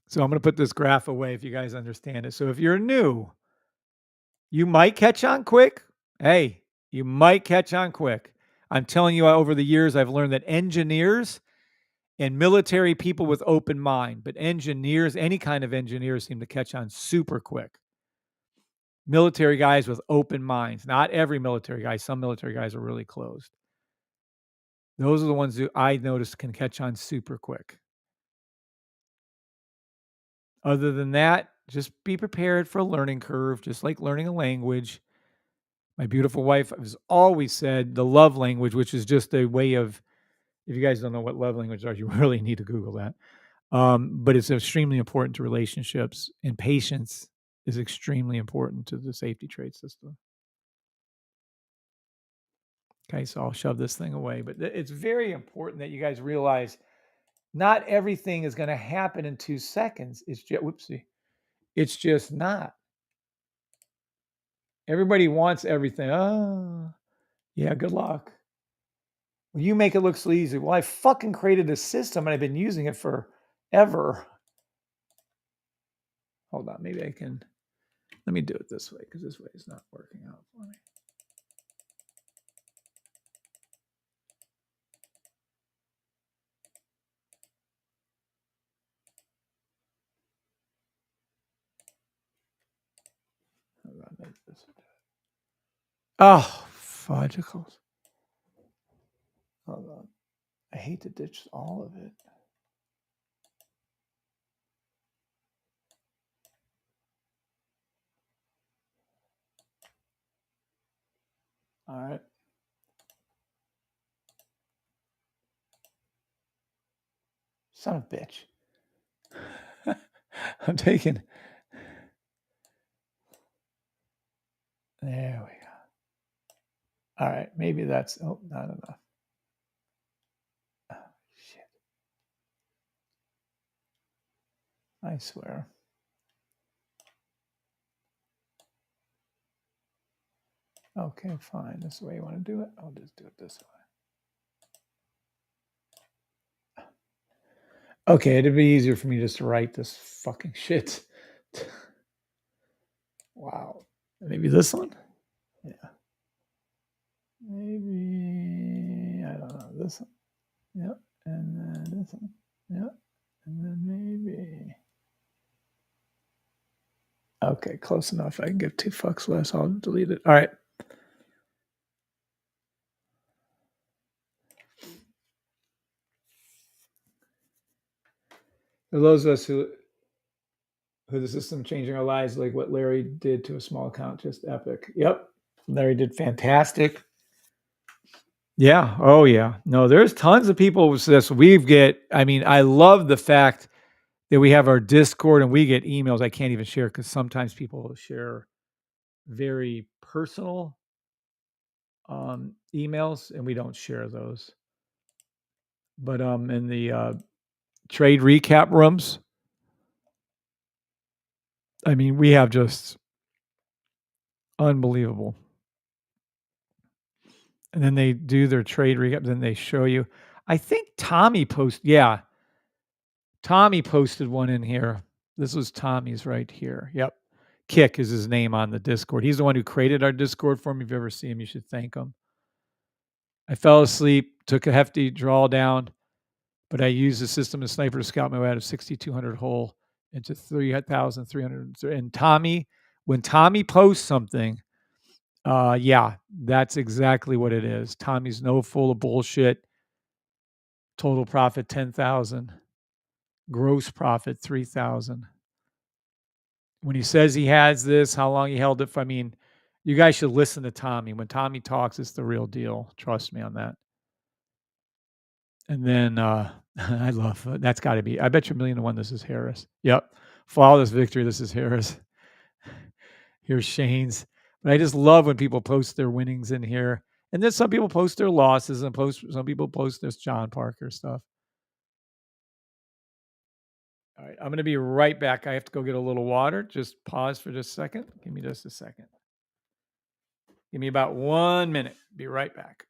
S1: So I'm going to put this graph away if you guys understand it. So if you're new, you might catch on quick. Hey, you might catch on quick. I'm telling you, over the years, I've learned that engineers and military people with open mind, but engineers, any kind of engineers, seem to catch on super quick. Military guys with open minds, not every military guy. Some military guys are really closed. Those are the ones who I noticed can catch on super quick. Other than that, just be prepared for a learning curve, just like learning a language. My beautiful wife has always said the love language, which is just a way of, if you guys don't know what love language are, you really need to Google that. But it's extremely important to relationships, and patience is extremely important to the safety trade system. Okay, so I'll shove this thing away, but it's very important that you guys realize not everything is going to happen in 2 seconds. It's just, whoopsie, it's just not. Everybody wants everything. Oh, yeah, good luck. Well, you make it look so easy. Well, I fucking created a system and I've been using it forever. Hold on, maybe I can. Let me do it this way because this way is not working out for me. Hold on, maybe this will do it. Oh, fudgicles. Hold on. I hate to ditch all of it. All right. Son of a bitch. I'm taking. There we go. All right. Maybe that's. Oh, not enough. Oh, shit. I swear. Okay, fine. This is the way you want to do it. I'll just do it this way. Okay, it'd be easier for me just to write this fucking shit. Wow. Maybe this one? Yeah. Maybe, I don't know, this one. Yep. And then this one. Yep. And then maybe. Okay, close enough. I can give 2 fucks less. I'll delete it. All right. For those of us who the system changing our lives, like what Larry did to a small account, just epic. Yep. Larry did fantastic. Yeah. Oh, yeah. No, there's tons of people with this. I mean, I love the fact that we have our Discord and we get emails I can't even share because sometimes people share very personal emails and we don't share those. But in the trade recap rooms, I mean, we have just unbelievable. And then they do their trade recap, then they show you. I think Tommy Tommy posted one in here. This was Tommy's right here. Yep. Kick is his name on the Discord. He's the one who created our Discord for me. If you ever see him, you should thank him. I fell asleep, took a hefty drawdown, but I used the system as sniper to scout my way out of 6,200 hole into 3,300. And Tommy, when Tommy posts something, yeah, that's exactly what it is. Tommy's no full of bullshit. Total profit 10,000. Gross profit 3,000. When he says he has this, how long he held it for, I mean, you guys should listen to Tommy. When Tommy talks, it's the real deal. Trust me on that. And then I love that's got to be. I bet you $1,000,000 this is Harris. Yep, flawless victory. This is Harris. Here's Shane's. But I just love when people post their winnings in here, and then some people post their losses, and some people post this John Parker stuff. All right, I'm going to be right back. I have to go get a little water. Just pause for just a second. Give me just a second. Give me about 1 minute. Be right back.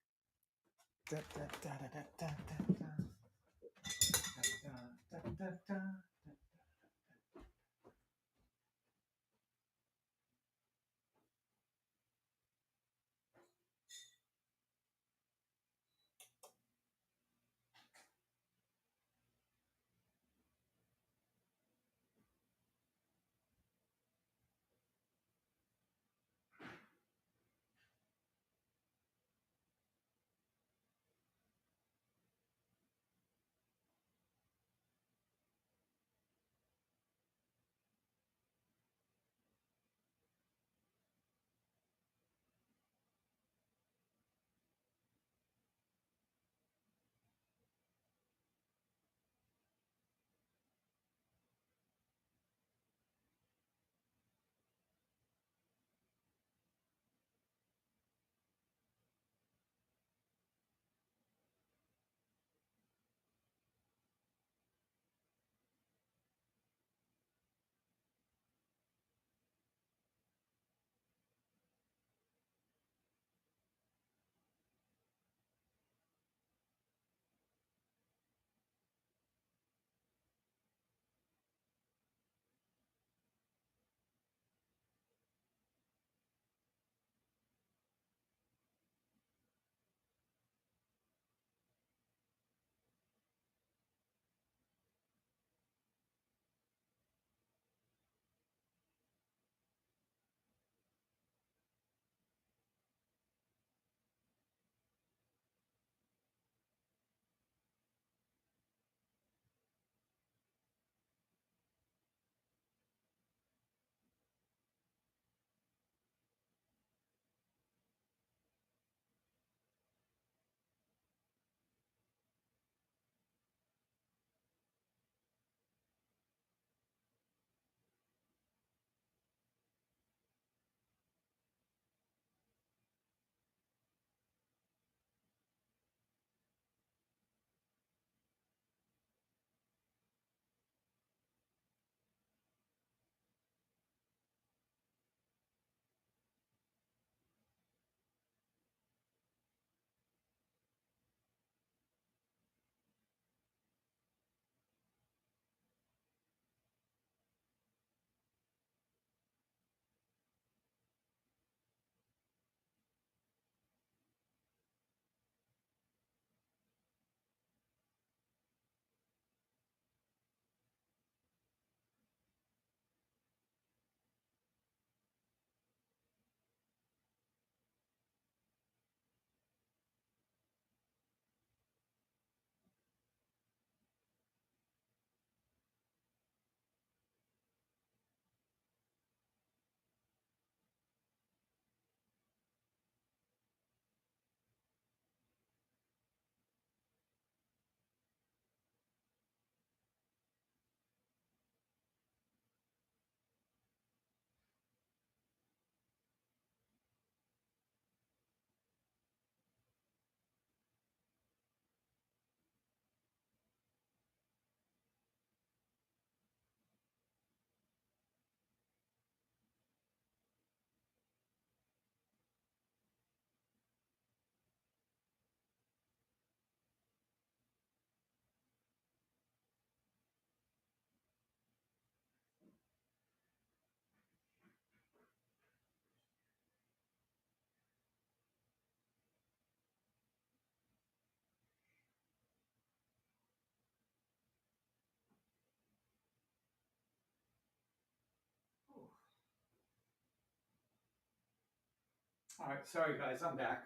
S1: All right, sorry guys, I'm back.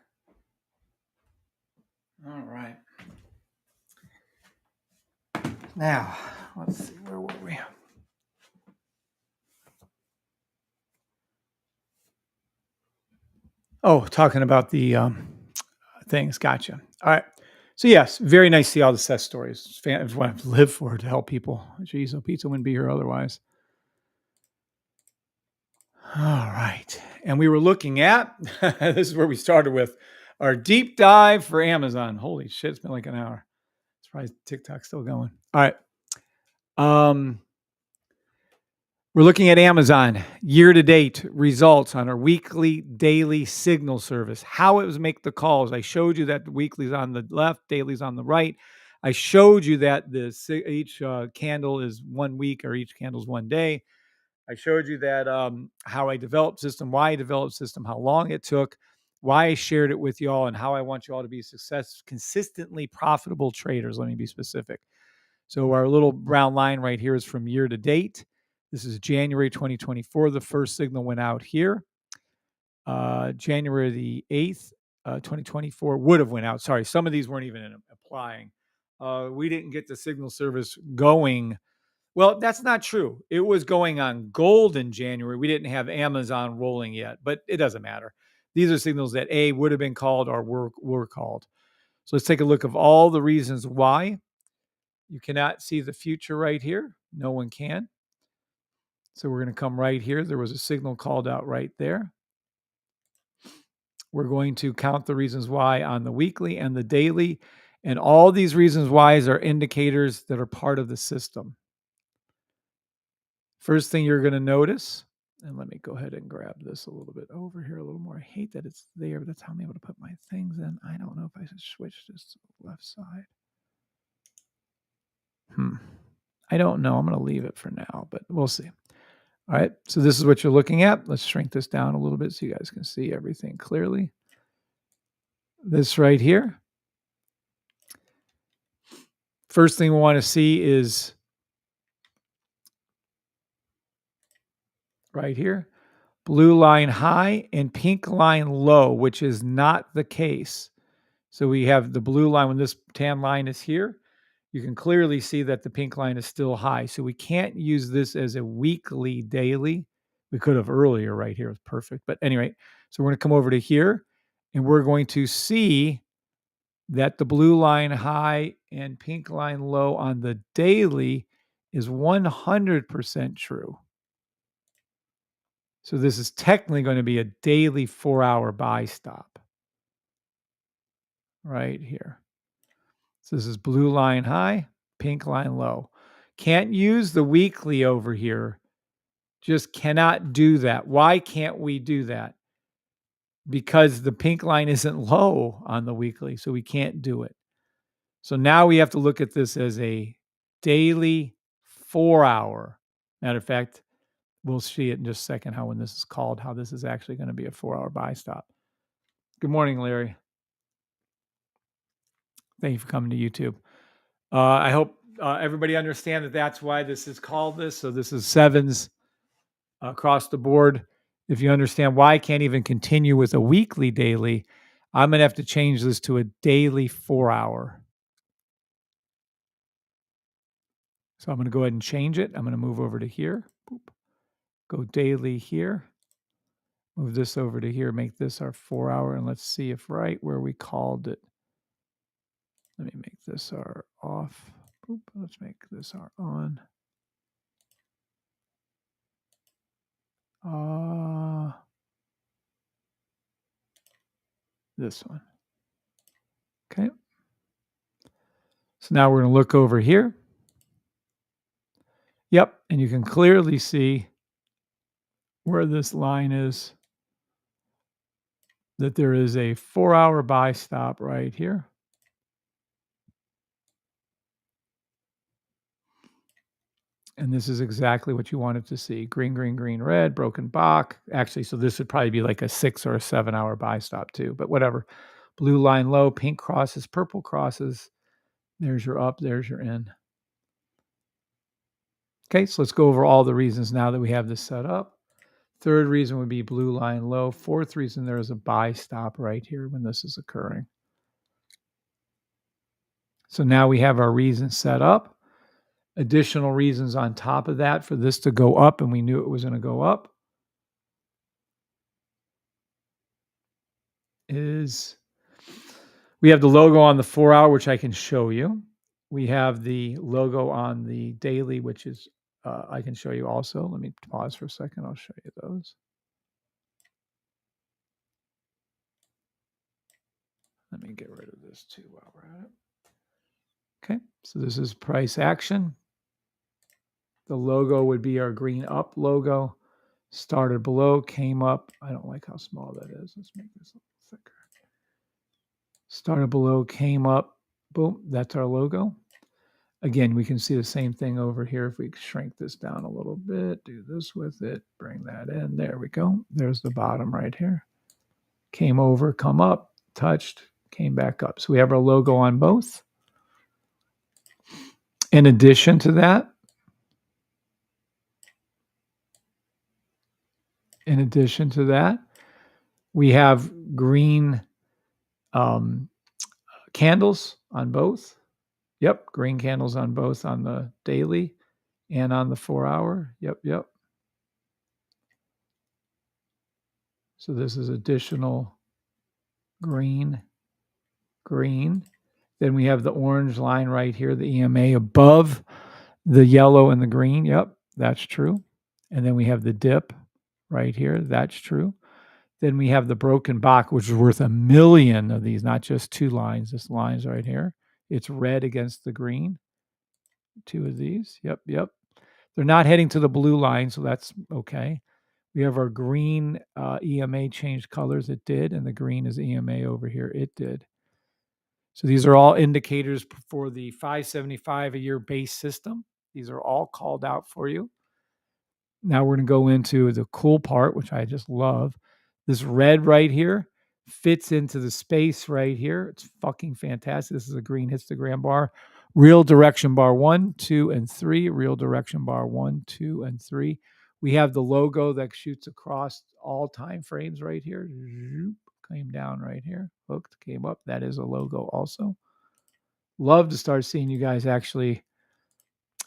S1: All right. Now, let's see, where were we? Oh, talking about the things. Gotcha. All right. So yes, very nice to see all the success stories. It's what I've lived for, to help people. Geez, no pizza wouldn't be here otherwise. All right. And we were looking at, this is where we started with our deep dive for Amazon. Holy shit, it's been like an hour. Surprised TikTok's still going. All right. We're looking at Amazon year-to-date results on our weekly, daily signal service, how it was make the calls. I showed you that the weekly's on the left, daily's on the right. I showed you that each candle is 1 week or each candle is 1 day. I showed you that how I developed system, why I developed system, how long it took, why I shared it with you all, and how I want you all to be consistently profitable traders. Let me be specific. So our little brown line right here is from year to date. This is January 2024. The first signal went out here. January the 8th, 2024 would have went out. Sorry, some of these weren't even applying. We didn't get the signal service going. Well, that's not true. It was going on gold in January. We didn't have Amazon rolling yet, but it doesn't matter. These are signals that A, would have been called or were called. So let's take a look of all the reasons why. You cannot see the future right here. No one can. So we're going to come right here. There was a signal called out right there. We're going to count the reasons why on the weekly and the daily. And all these reasons whys are indicators that are part of the system. First thing you're going to notice, and let me go ahead and grab this a little bit over here a little more. I hate that it's there, but that's how I'm able to put my things in. I don't know if I should switch this to the left side. I don't know. I'm going to leave it for now, but we'll see. All right, so this is what you're looking at. Let's shrink this down a little bit so you guys can see everything clearly. This right here. First thing we want to see is right here, blue line high and pink line low, which is not the case. So we have the blue line when this tan line is here. You can clearly see that the pink line is still high. So we can't use this as a weekly daily. We could have earlier right here. It was perfect. But anyway, so we're going to come over to here and we're going to see that the blue line high and pink line low on the daily is 100% true. So this is technically going to be a daily 4-hour buy stop right here. So this is blue line high, pink line low. Can't use the weekly over here. Just cannot do that. Why can't we do that? Because the pink line isn't low on the weekly, so we can't do it. So now we have to look at this as a daily 4-hour. Matter of fact, we'll see it in just a second how when this is called, how this is actually going to be a 4-hour buy stop. Good morning, Larry. Thank you for coming to YouTube. I hope everybody understand that that's why this is called this. So this is sevens across the board. If you understand why I can't even continue with a weekly daily, I'm going to have to change this to a daily 4-hour. So I'm going to go ahead and change it. I'm going to move over to here. Boop. Go daily here. Move this over to here. Make this our 4-hour. And let's see if right where we called it. Let me make this our off. Boop. Let's make this our on. This one. Okay. So now we're going to look over here. Yep. And you can clearly see where this line is, that there is a 4-hour buy stop right here. And this is exactly what you wanted to see. Green, green, green, red, broken Bach. Actually, so this would probably be like a 6 or a 7-hour buy stop too, but whatever. Blue line low, pink crosses, purple crosses. There's your up, there's your in. Okay, so let's go over all the reasons now that we have this set up. Third reason would be blue line low. Fourth reason, there is a buy stop right here when this is occurring. So now we have our reason set up. Additional reasons on top of that for this to go up, and we knew it was going to go up, is we have the logo on the 4-hour, which I can show you. We have the logo on the daily, which is I can show you also. Let me pause for a second. I'll show you those. Let me get rid of this too while we're at it. Okay, so this is price action. The logo would be our green up logo. Started below, came up. I don't like how small that is. Let's make this a little thicker. Started below, came up. Boom, that's our logo. Again, we can see the same thing over here. If we shrink this down a little bit, do this with it, bring that in. There we go. There's the bottom right here. Came over, come up, touched, came back up. So we have our logo on both. In addition to that, we have green candles on both. Yep, green candles on both, on the daily and on the 4-hour. Yep. So this is additional green. Then we have the orange line right here, the EMA above the yellow and the green. Yep, that's true. And then we have the dip right here. That's true. Then we have the broken box, which is worth 1 million of these, not just 2 lines. This line's right here. It's red against the green. 2 of these. Yep. They're not heading to the blue line, so that's okay. We have our green EMA changed colors. It did. And the green is EMA over here. It did. So these are all indicators for the 575 a year base system. These are all called out for you. Now we're going to go into the cool part, which I just love. This red right here fits into the space right here. It's fucking fantastic. This is a green histogram bar. Real direction bar 1, 2, and 3. Real direction bar 1, 2, and 3. We have the logo that shoots across all time frames right here. Came down right here. Hooked, came up. That is a logo also. Love to start seeing you guys actually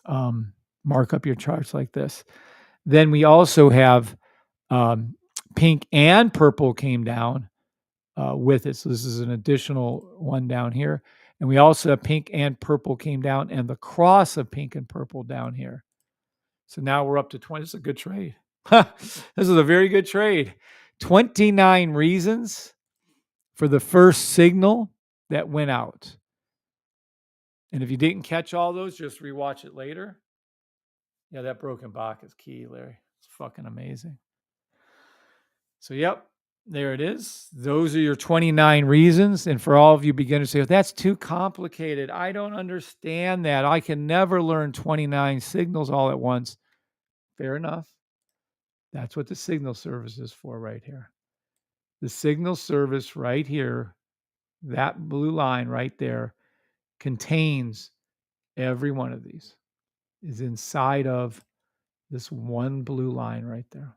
S1: mark up your charts like this. Then we also have pink and purple came down with it. So this is an additional one down here. And we also have pink and purple came down and the cross of pink and purple down here. So now we're up to 20. This is a good trade. This is a very good trade. 29 reasons for the first signal that went out. And if you didn't catch all those, just rewatch it later. Yeah, that broken box is key, Larry. It's fucking amazing. So, yep, there it is. Those are your 29 reasons. And for all of you beginners say, that's too complicated. I don't understand that. I can never learn 29 signals all at once. Fair enough. That's what the signal service is for right here. The signal service right here, that blue line right there, contains every one of these, is inside of this one blue line right there.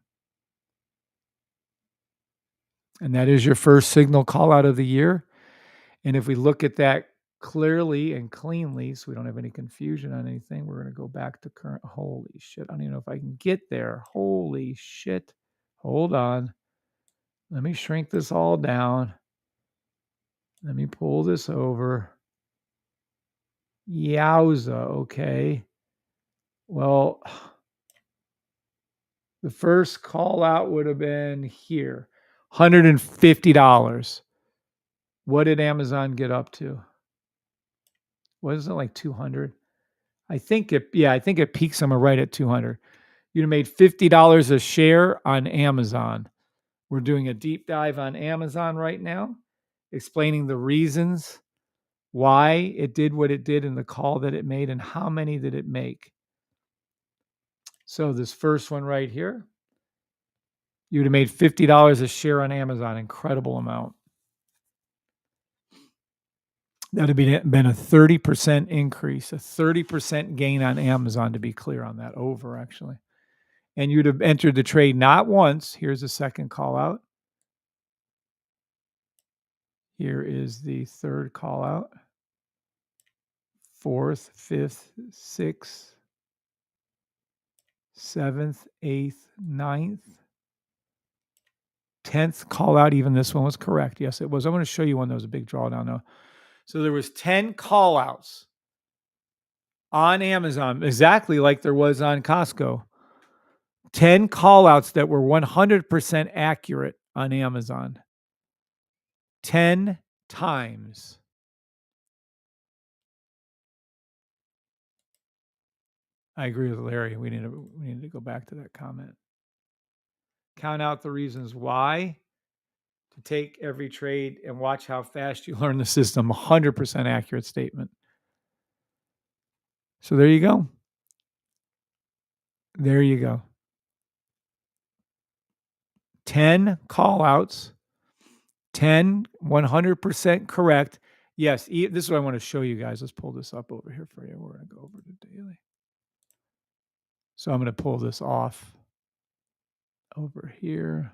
S1: And that is your first signal call out of the year. And if we look at that clearly and cleanly, so we don't have any confusion on anything, we're going to go back to current. Holy shit. I don't even know if I can get there. Holy shit. Hold on. Let me shrink this all down. Let me pull this over. Yowza. Okay. Well, the first call out would have been here, $150. What did Amazon get up to? Wasn't it like 200? I think it peaked somewhere right at 200. You'd have made $50 a share on Amazon. We're doing a deep dive on Amazon right now, explaining the reasons why it did what it did and the call that it made and how many did it make. So this first one right here, you would have made $50 a share on Amazon. Incredible amount. That would have been a 30% increase, a 30% gain on Amazon, to be clear on that, over actually. and you'd have entered the trade not once. Here's the second call out. Here is the third call out. Fourth, fifth, sixth, seventh, eighth, ninth, 10th call out. Even this one was correct. Yes, it was. I'm going to show you one that was a big drawdown though. So there was 10 call outs on Amazon, exactly like there was on Costco. 10 call outs that were 100% accurate on Amazon. 10 times. I agree with Larry. We need to go back to that comment. Count out the reasons why to take every trade and watch how fast you learn the system. 100% accurate statement. So there you go. There you go. 10 call outs, 10 100% correct. Yes, this is what I want to show you guys. Let's pull this up over here for you. We're going to go over to daily. So I'm going to pull this off over here.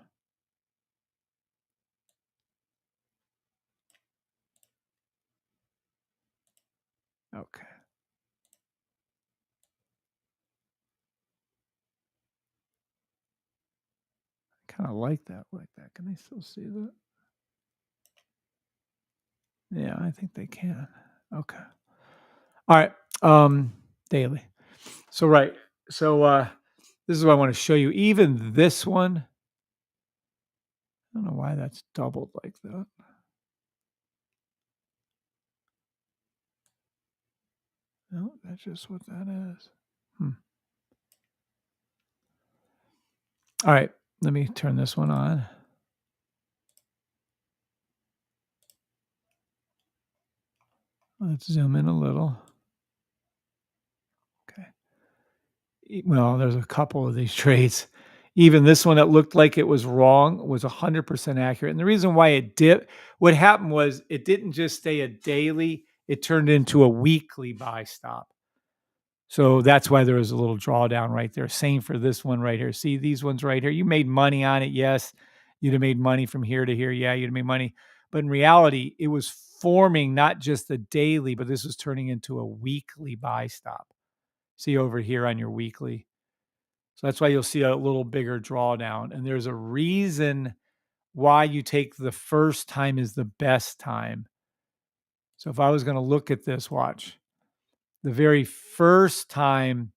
S1: Okay. I kind of like that. Can they still see that? Yeah, I think they can. Okay. All right. Daily. So right. So this is what I want to show you. Even this one, I don't know why that's doubled like that. No, that's just what that is. All right. Let me turn this one on. Let's zoom in a little. Okay. Well, there's a couple of these trades. Even this one that looked like it was wrong was 100% accurate. And the reason why it dipped, what happened was it didn't just stay a daily, it turned into a weekly buy stop. So that's why there was a little drawdown right there. Same for this one right here. See these ones right here? You made money on it. Yes. You'd have made money from here to here. Yeah, you'd have made money. But in reality, it was forming not just the daily, but this was turning into a weekly buy stop. See over here on your weekly. So that's why you'll see a little bigger drawdown. And there's a reason why you take the first time is the best time. So if I was going to look at this, watch. The very first time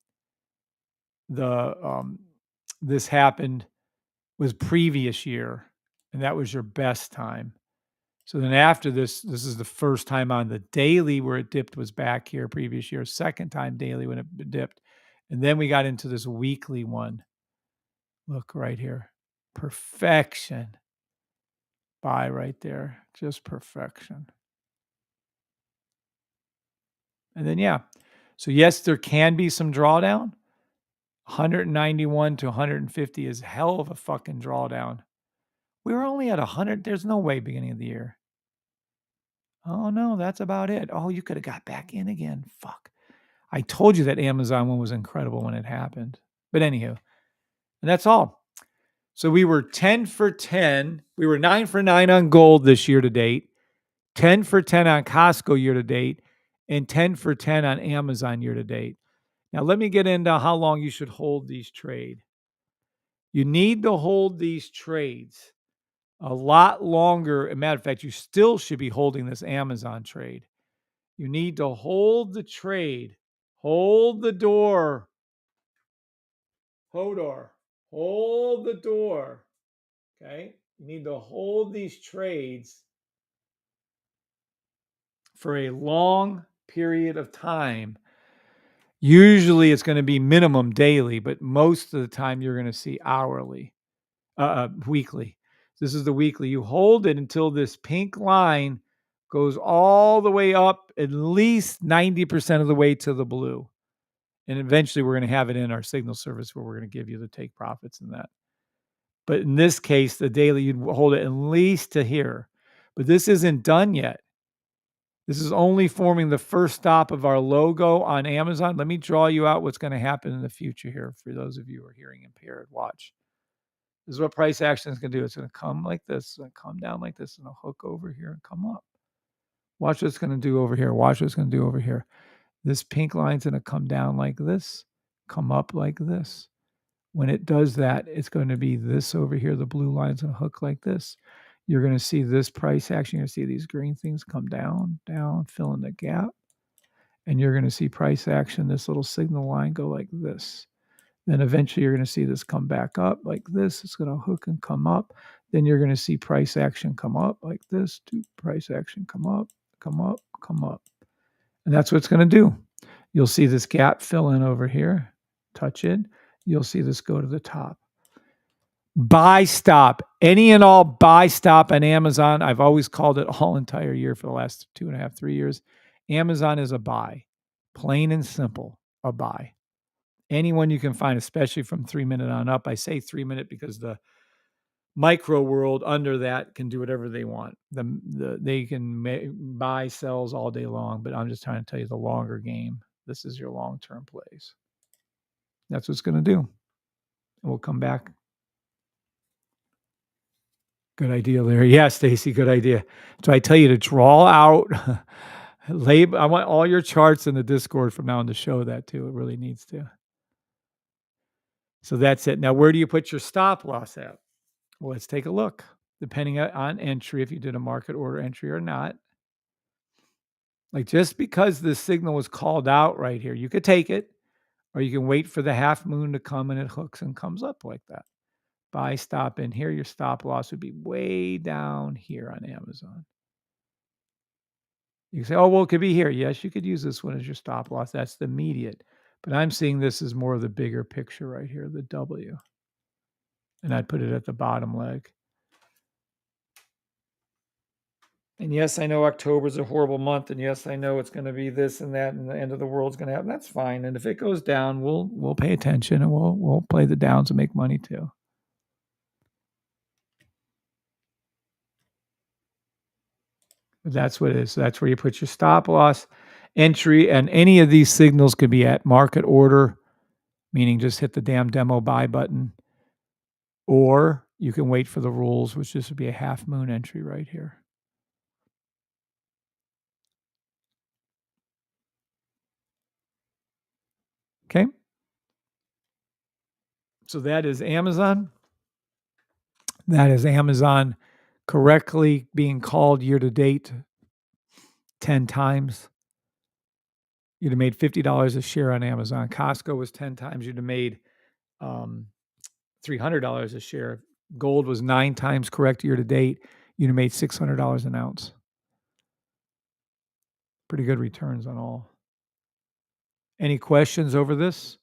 S1: this happened was previous year, and that was your best time. So then after this is the first time on the daily where it dipped was back here previous year, second time daily when it dipped. And then we got into this weekly one. Look right here. Perfection. Buy right there. Just perfection. And then, yeah. So, yes, there can be some drawdown. 191 to 150 is hell of a fucking drawdown. We were only at 100. There's no way beginning of the year. Oh, no, that's about it. Oh, you could have got back in again. Fuck. I told you that Amazon one was incredible when it happened. But anywho, and that's all. So we were 10 for 10. We were 9 for 9 on gold this year to date, 10 for 10 on Costco year to date, and 10 for 10 on Amazon year to date. Now, let me get into how long you should hold these trades. You need to hold these trades a lot longer. As a matter of fact, you still should be holding this Amazon trade. You need to hold the trade. Hold the door. Hodor. Hold the door. Okay? You need to hold these trades for a long period of time. Usually it's going to be minimum daily, but most of the time you're going to see hourly, weekly. This is the weekly. You hold it until this pink line goes all the way up, at least 90% of the way to the blue. And eventually we're going to have it in our signal service where we're going to give you the take profits in that. But in this case, the daily, you'd hold it at least to here. But this isn't done yet. This is only forming the first stop of our logo on Amazon. Let me draw you out what's going to happen in the future here for those of you who are hearing impaired. Watch. This is what price action is going to do. It's going to come like this, it's going to come down like this, and a hook over here and come up. Watch what it's going to do over here. Watch what it's going to do over here. This pink line's going to come down like this, come up like this. When it does that, it's going to be this over here. The blue line's going to hook like this. You're going to see this price action. You're going to see these green things come down, down, fill in the gap. And you're going to see price action, this little signal line go like this. Then eventually you're going to see this come back up like this. It's going to hook and come up. Then you're going to see price action come up like this. To price action come up, come up, come up. And that's what it's going to do. You'll see this gap fill in over here, touch it. You'll see this go to the top. Buy stop, any and all buy stop on Amazon. I've always called it all entire year for the last 2.5, 3 years. Amazon is a buy, plain and simple, a buy. Anyone you can find, especially from 3-minute on up. I say 3-minute because the micro world under that can do whatever they want. They can buy sells all day long, but I'm just trying to tell you the longer game. This is your long-term plays. That's what it's going to do. And we'll come back. Good idea, Larry. Yeah, Stacy, good idea. So I tell you to draw out, label. I want all your charts in the Discord from now on to show that too. It really needs to. So that's it. Now, where do you put your stop loss at? Well, let's take a look. Depending on entry, if you did a market order entry or not. Like just because the signal was called out right here, you could take it, or you can wait for the half moon to come and it hooks and comes up like that. Buy stop in here. Your stop loss would be way down here on Amazon. You can say, oh, well, it could be here. Yes, you could use this one as your stop loss. That's the immediate. But I'm seeing this as more of the bigger picture right here, the W. And I'd put it at the bottom leg. And yes, I know October is a horrible month. And yes, I know it's going to be this and that, and the end of the world's going to happen. That's fine. And if it goes down, we'll pay attention and we'll play the downs and make money too. But that's what it is. So that's where you put your stop loss entry, and any of these signals could be at market order, meaning just hit the damn demo buy button, or you can wait for the rules, which this would be a half moon entry right here. Okay. So that is Amazon. That is Amazon correctly being called year to date 10 times. You'd have made $50 a share on Amazon. Costco was 10 times. You'd have made $300 a share. Gold was 9 times correct year to date. You'd have made $600 an ounce. Pretty good returns on all. Any questions over this?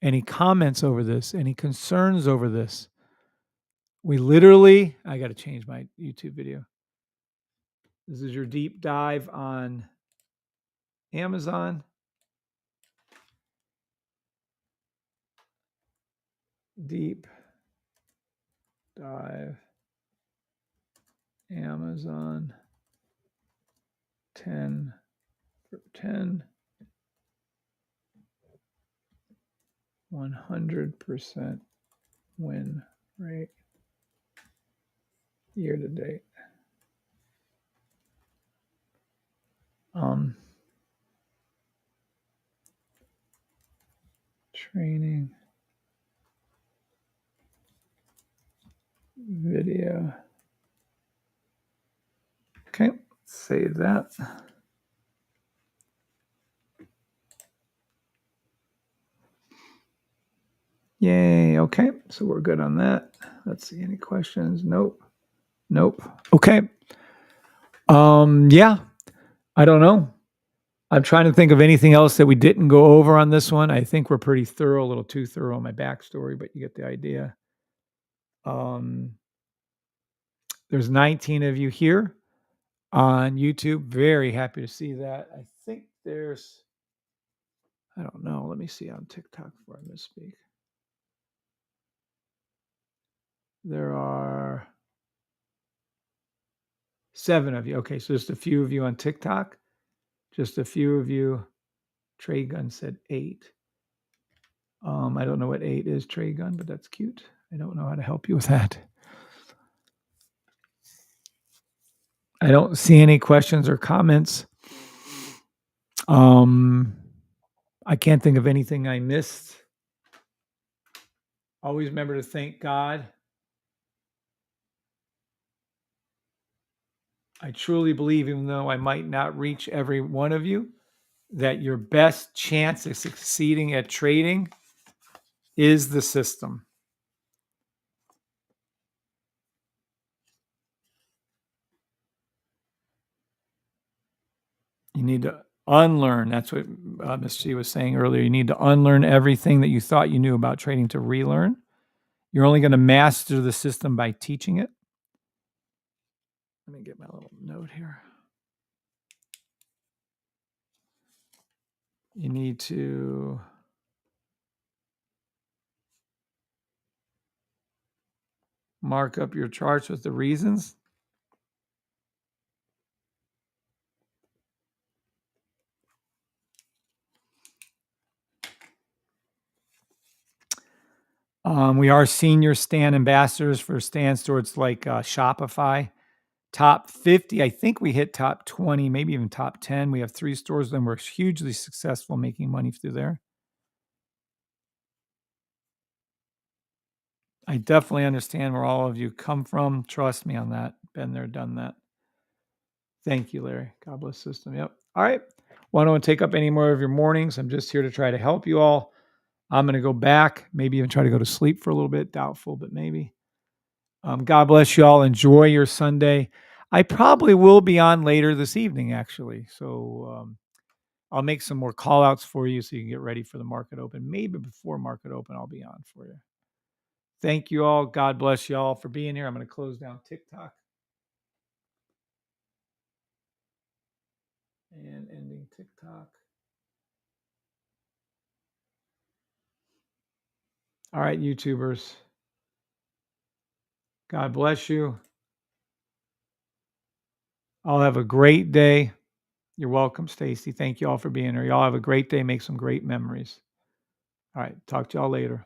S1: Any comments over this? Any concerns over this? We literally, I got to change my YouTube video. This is your deep dive on Amazon. Deep dive Amazon 10 for 10. 100% win rate year to date. Training video. Okay, save that. Yay, okay, so we're good on that. Let's see, any questions? Nope. Okay. Yeah, I don't know. I'm trying to think of anything else that we didn't go over on this one. I think we're pretty thorough, a little too thorough on my backstory, but you get the idea. There's 19 of you here on YouTube. Very happy to see that. I think there's, I don't know. Let me see on TikTok before I misspeak. There are 7 of you. Okay, so just a few of you on TikTok. Just a few of you. Trade Gun said 8. I don't know what 8 is, Trade Gun, but that's cute. I don't know how to help you with that. I don't see any questions or comments. I can't think of anything I missed. Always remember to thank God. I truly believe, even though I might not reach every one of you, that your best chance of succeeding at trading is the system. You need to unlearn. That's what Ms. G was saying earlier. You need to unlearn everything that you thought you knew about trading to relearn. You're only going to master the system by teaching it. Let me get my little note here. You need to mark up your charts with the reasons. We are senior Stan ambassadors for Stan stores like Shopify. Top 50, I think we hit top 20, maybe even top 10. We have 3 stores, and we're hugely successful making money through there. I definitely understand where all of you come from. Trust me on that. Been there, done that. Thank you, Larry. God bless system. Yep. All right. Well, I don't want to take up any more of your mornings. I'm just here to try to help you all. I'm going to go back, maybe even try to go to sleep for a little bit. Doubtful, but maybe. God bless you all. Enjoy your Sunday. I probably will be on later this evening, actually. So I'll make some more call outs for you so you can get ready for the market open. Maybe before market open, I'll be on for you. Thank you all. God bless you all for being here. I'm going to close down TikTok and ending TikTok. All right, YouTubers. God bless you. I'll have a great day. You're welcome, Stacy. Thank you all for being here. Y'all have a great day. Make some great memories. All right. Talk to y'all later.